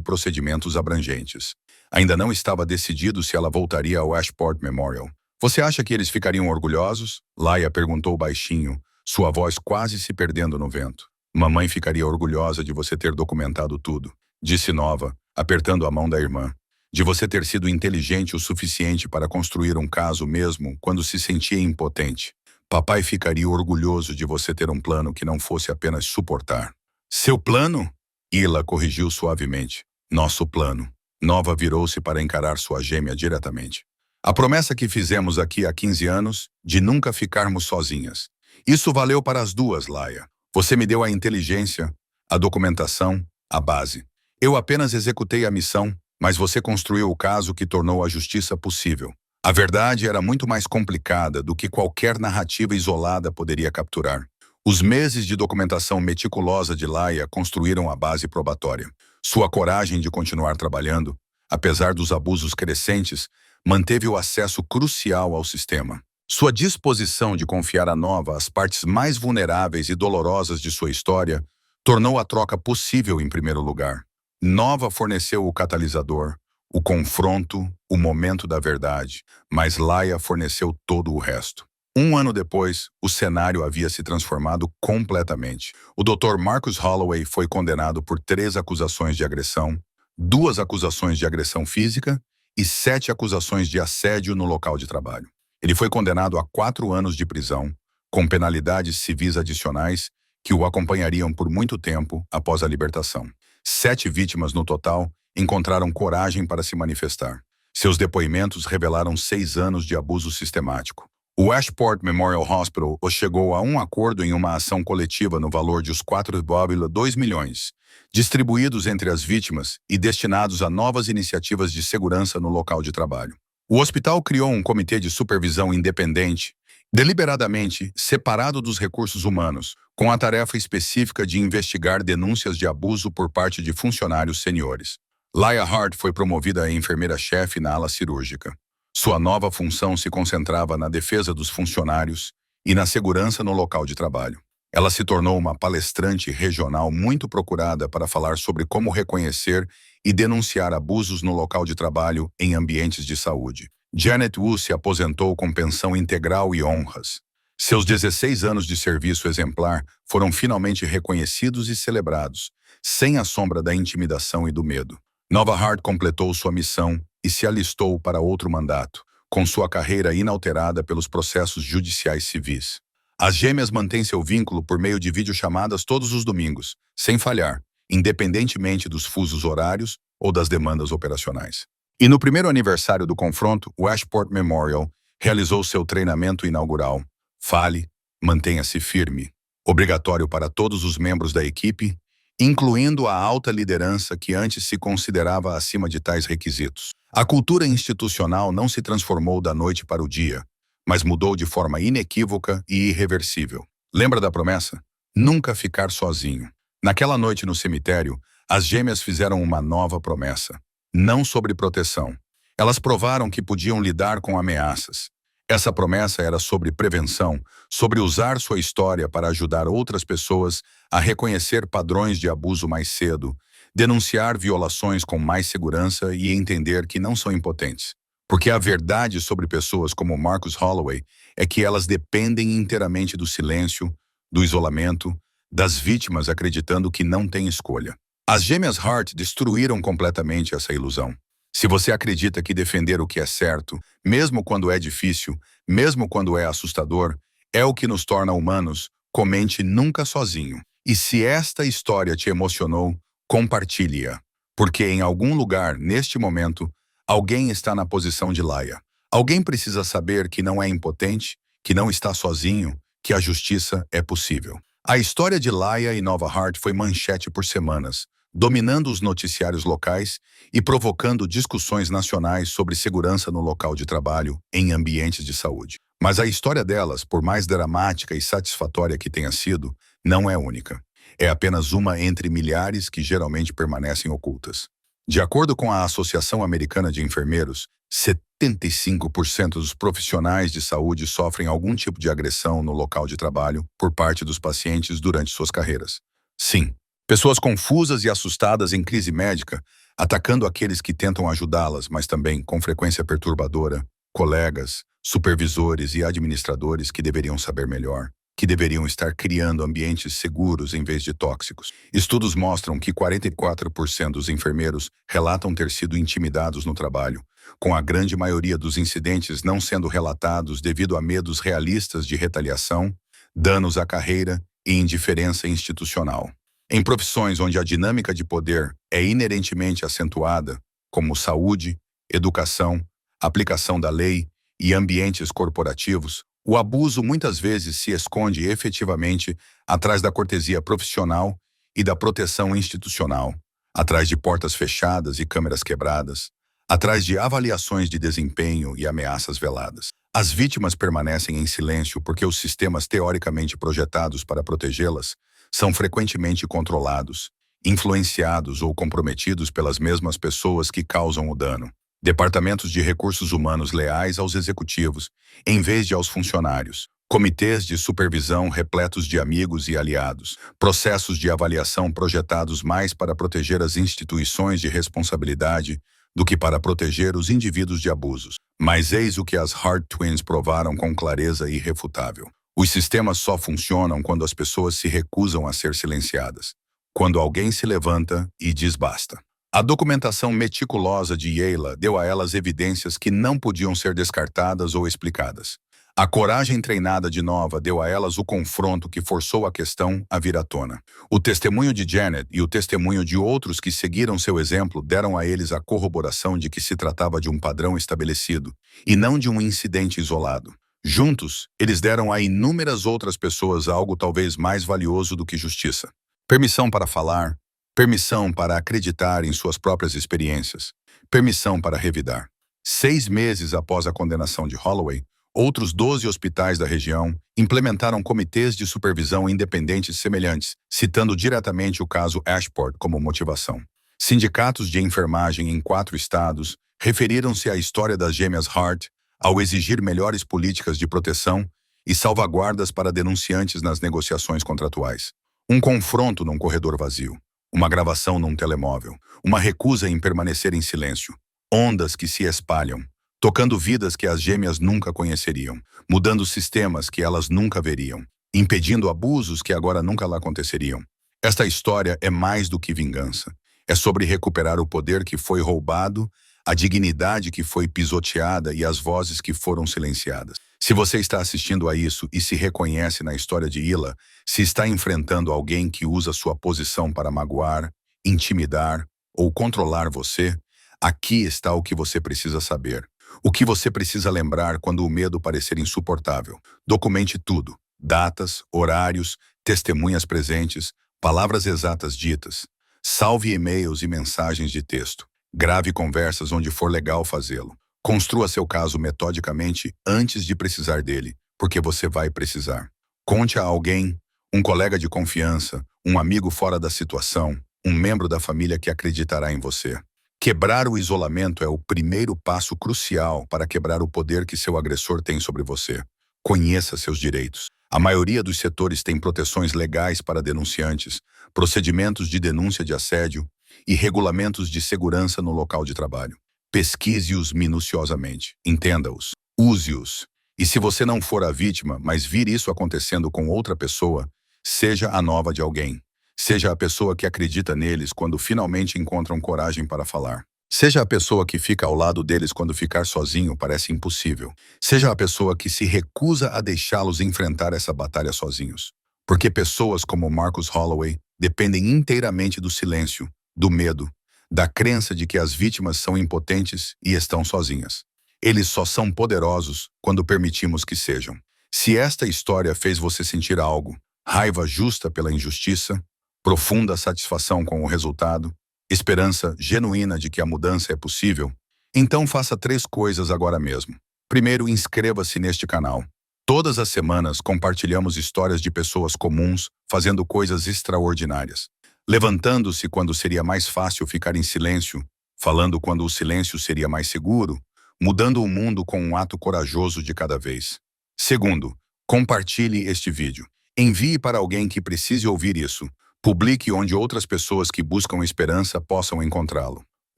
procedimentos abrangentes. Ainda não estava decidido se ela voltaria ao Ashport Memorial. Você acha que eles ficariam orgulhosos? Laia perguntou baixinho, sua voz quase se perdendo no vento. Mamãe ficaria orgulhosa de você ter documentado tudo, disse Nova, apertando a mão da irmã. de você ter sido inteligente o suficiente para construir um caso mesmo quando se sentia impotente. Papai ficaria orgulhoso de você ter um plano que não fosse apenas suportar. Seu plano? Ila corrigiu suavemente. Nosso plano. Nova virou-se para encarar sua gêmea diretamente. A promessa que fizemos aqui há 15 anos, de nunca ficarmos sozinhas. Isso valeu para as duas, Laia. Você me deu a inteligência, a documentação, a base. Eu apenas executei a missão, mas você construiu o caso que tornou a justiça possível. A verdade era muito mais complicada do que qualquer narrativa isolada poderia capturar. Os meses de documentação meticulosa de Laia construíram a base probatória. Sua coragem de continuar trabalhando, apesar dos abusos crescentes, manteve o acesso crucial ao sistema. Sua disposição de confiar a Nova as partes mais vulneráveis e dolorosas de sua história tornou a troca possível em primeiro lugar. Nova forneceu o catalisador, o confronto, o momento da verdade, mas Laia forneceu todo o resto. Um ano depois, o cenário havia se transformado completamente. O Dr. Marcus Holloway foi condenado por 3 acusações de agressão, 2 acusações de agressão física e 7 acusações de assédio no local de trabalho. Ele foi condenado a 4 anos de prisão, com penalidades civis adicionais que o acompanhariam por muito tempo após a libertação. 7 vítimas no total encontraram coragem para se manifestar. Seus depoimentos revelaram 6 anos de abuso sistemático. O Ashport Memorial Hospital chegou a um acordo em uma ação coletiva no valor de os 4,2 milhões, distribuídos entre as vítimas e destinados a novas iniciativas de segurança no local de trabalho. O hospital criou um comitê de supervisão independente, deliberadamente separado dos recursos humanos, com a tarefa específica de investigar denúncias de abuso por parte de funcionários seniores. Laia Hart foi promovida a enfermeira-chefe na ala cirúrgica. Sua nova função se concentrava na defesa dos funcionários e na segurança no local de trabalho. Ela se tornou uma palestrante regional muito procurada para falar sobre como reconhecer e denunciar abusos no local de trabalho em ambientes de saúde. Janet Wu se aposentou com pensão integral e honras. Seus 16 anos de serviço exemplar foram finalmente reconhecidos e celebrados, sem a sombra da intimidação e do medo. Nova Hart completou sua missão e se alistou para outro mandato, com sua carreira inalterada pelos processos judiciais civis. As gêmeas mantêm seu vínculo por meio de videochamadas todos os domingos, sem falhar, independentemente dos fusos horários ou das demandas operacionais. E no primeiro aniversário do confronto, o Ashport Memorial realizou seu treinamento inaugural. Fale, mantenha-se firme. Obrigatório para todos os membros da equipe, incluindo a alta liderança que antes se considerava acima de tais requisitos. A cultura institucional não se transformou da noite para o dia, mas mudou de forma inequívoca e irreversível. Lembra da promessa? Nunca ficar sozinho. Naquela noite no cemitério, as gêmeas fizeram uma nova promessa. Não sobre proteção. Elas provaram que podiam lidar com ameaças. Essa promessa era sobre prevenção, sobre usar sua história para ajudar outras pessoas a reconhecer padrões de abuso mais cedo, denunciar violações com mais segurança e entender que não são impotentes. Porque a verdade sobre pessoas como Marcus Holloway é que elas dependem inteiramente do silêncio, do isolamento, das vítimas acreditando que não têm escolha. As gêmeas Hart destruíram completamente essa ilusão. Se você acredita que defender o que é certo, mesmo quando é difícil, mesmo quando é assustador, é o que nos torna humanos, comente nunca sozinho. E se esta história te emocionou, compartilhe-a. Porque em algum lugar, neste momento, alguém está na posição de Laia. Alguém precisa saber que não é impotente, que não está sozinho, que a justiça é possível. A história de Laia e Nova Hart foi manchete por semanas, dominando os noticiários locais e provocando discussões nacionais sobre segurança no local de trabalho em ambientes de saúde. Mas a história delas, por mais dramática e satisfatória que tenha sido, não é única. É apenas uma entre milhares que geralmente permanecem ocultas. De acordo com a Associação Americana de Enfermeiros, 75% dos profissionais de saúde sofrem algum tipo de agressão no local de trabalho por parte dos pacientes durante suas carreiras. Sim, pessoas confusas e assustadas em crise médica, atacando aqueles que tentam ajudá-las, mas também, com frequência perturbadora, colegas, supervisores e administradores que deveriam saber melhor. que deveriam estar criando ambientes seguros em vez de tóxicos. Estudos mostram que 44% dos enfermeiros relatam ter sido intimidados no trabalho, com a grande maioria dos incidentes não sendo relatados devido a medos realistas de retaliação, danos à carreira e indiferença institucional. Em profissões onde a dinâmica de poder é inerentemente acentuada, como saúde, educação, aplicação da lei e ambientes corporativos, o abuso muitas vezes se esconde efetivamente atrás da cortesia profissional e da proteção institucional, atrás de portas fechadas e câmeras quebradas, atrás de avaliações de desempenho e ameaças veladas. As vítimas permanecem em silêncio porque os sistemas teoricamente projetados para protegê-las são frequentemente controlados, influenciados ou comprometidos pelas mesmas pessoas que causam o dano. Departamentos de recursos humanos leais aos executivos, em vez de aos funcionários. Comitês de supervisão repletos de amigos e aliados. Processos de avaliação projetados mais para proteger as instituições de responsabilidade do que para proteger os indivíduos de abusos. Mas eis o que as Hart Twins provaram com clareza irrefutável. Os sistemas só funcionam quando as pessoas se recusam a ser silenciadas. Quando alguém se levanta e diz basta. A documentação meticulosa de Yale deu a elas evidências que não podiam ser descartadas ou explicadas. A coragem treinada de Nova deu a elas o confronto que forçou a questão a vir à tona. O testemunho de Janet e o testemunho de outros que seguiram seu exemplo deram a eles a corroboração de que se tratava de um padrão estabelecido, e não de um incidente isolado. Juntos, eles deram a inúmeras outras pessoas algo talvez mais valioso do que justiça. Permissão para falar, permissão para acreditar em suas próprias experiências, permissão para revidar. 6 meses após a condenação de Holloway, outros 12 hospitais da região implementaram comitês de supervisão independentes semelhantes, citando diretamente o caso Ashport como motivação. Sindicatos de enfermagem em 4 estados referiram-se à história das gêmeas Hart ao exigir melhores políticas de proteção e salvaguardas para denunciantes nas negociações contratuais. Um confronto num corredor vazio, uma gravação num telemóvel, uma recusa em permanecer em silêncio, ondas que se espalham, tocando vidas que as gêmeas nunca conheceriam, mudando sistemas que elas nunca veriam, impedindo abusos que agora nunca lá aconteceriam. Esta história é mais do que vingança. É sobre recuperar o poder que foi roubado, a dignidade que foi pisoteada e as vozes que foram silenciadas. Se você está assistindo a isso e se reconhece na história de Hila, se está enfrentando alguém que usa sua posição para magoar, intimidar ou controlar você, aqui está o que você precisa saber. O que você precisa lembrar quando o medo parecer insuportável. Documente tudo. Datas, horários, testemunhas presentes, palavras exatas ditas. Salve e-mails e mensagens de texto. Grave conversas onde for legal fazê-lo. Construa seu caso metodicamente antes de precisar dele, porque você vai precisar. Conte a alguém, um colega de confiança, um amigo fora da situação, um membro da família que acreditará em você. Quebrar o isolamento é o primeiro passo crucial para quebrar o poder que seu agressor tem sobre você. Conheça seus direitos. A maioria dos setores tem proteções legais para denunciantes, procedimentos de denúncia de assédio e regulamentos de segurança no local de trabalho. Pesquise-os minuciosamente, entenda-os, use-os. E se você não for a vítima, mas vir isso acontecendo com outra pessoa, seja a nova de alguém. Seja a pessoa que acredita neles quando finalmente encontram coragem para falar. Seja a pessoa que fica ao lado deles quando ficar sozinho parece impossível. Seja a pessoa que se recusa a deixá-los enfrentar essa batalha sozinhos. Porque pessoas como Marcus Holloway dependem inteiramente do silêncio, do medo, da crença de que as vítimas são impotentes e estão sozinhas. Eles só são poderosos quando permitimos que sejam. Se esta história fez você sentir algo, raiva justa pela injustiça, profunda satisfação com o resultado, esperança genuína de que a mudança é possível, então faça 3 coisas agora mesmo. Primeiro, inscreva-se neste canal. Todas as semanas compartilhamos histórias de pessoas comuns fazendo coisas extraordinárias. Levantando-se quando seria mais fácil ficar em silêncio, falando quando o silêncio seria mais seguro, mudando o mundo com um ato corajoso de cada vez. Segundo, compartilhe este vídeo. Envie para alguém que precise ouvir isso. Publique onde outras pessoas que buscam esperança possam encontrá-lo.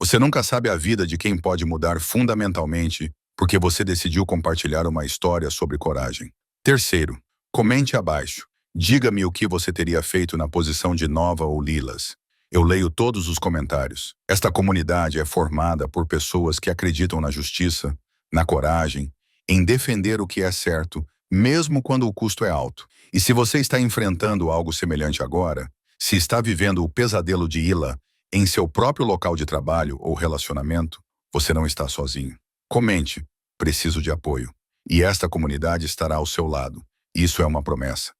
Você nunca sabe a vida de quem pode mudar fundamentalmente porque você decidiu compartilhar uma história sobre coragem. Terceiro, Comente abaixo. Diga-me o que você teria feito na posição de Nova ou Lilas. Eu leio todos os comentários. Esta comunidade é formada por pessoas que acreditam na justiça, na coragem, em defender o que é certo, mesmo quando o custo é alto. E se você está enfrentando algo semelhante agora, se está vivendo o pesadelo de Ila em seu próprio local de trabalho ou relacionamento, você não está sozinho. Comente. Preciso de apoio. E esta comunidade estará ao seu lado. Isso é uma promessa.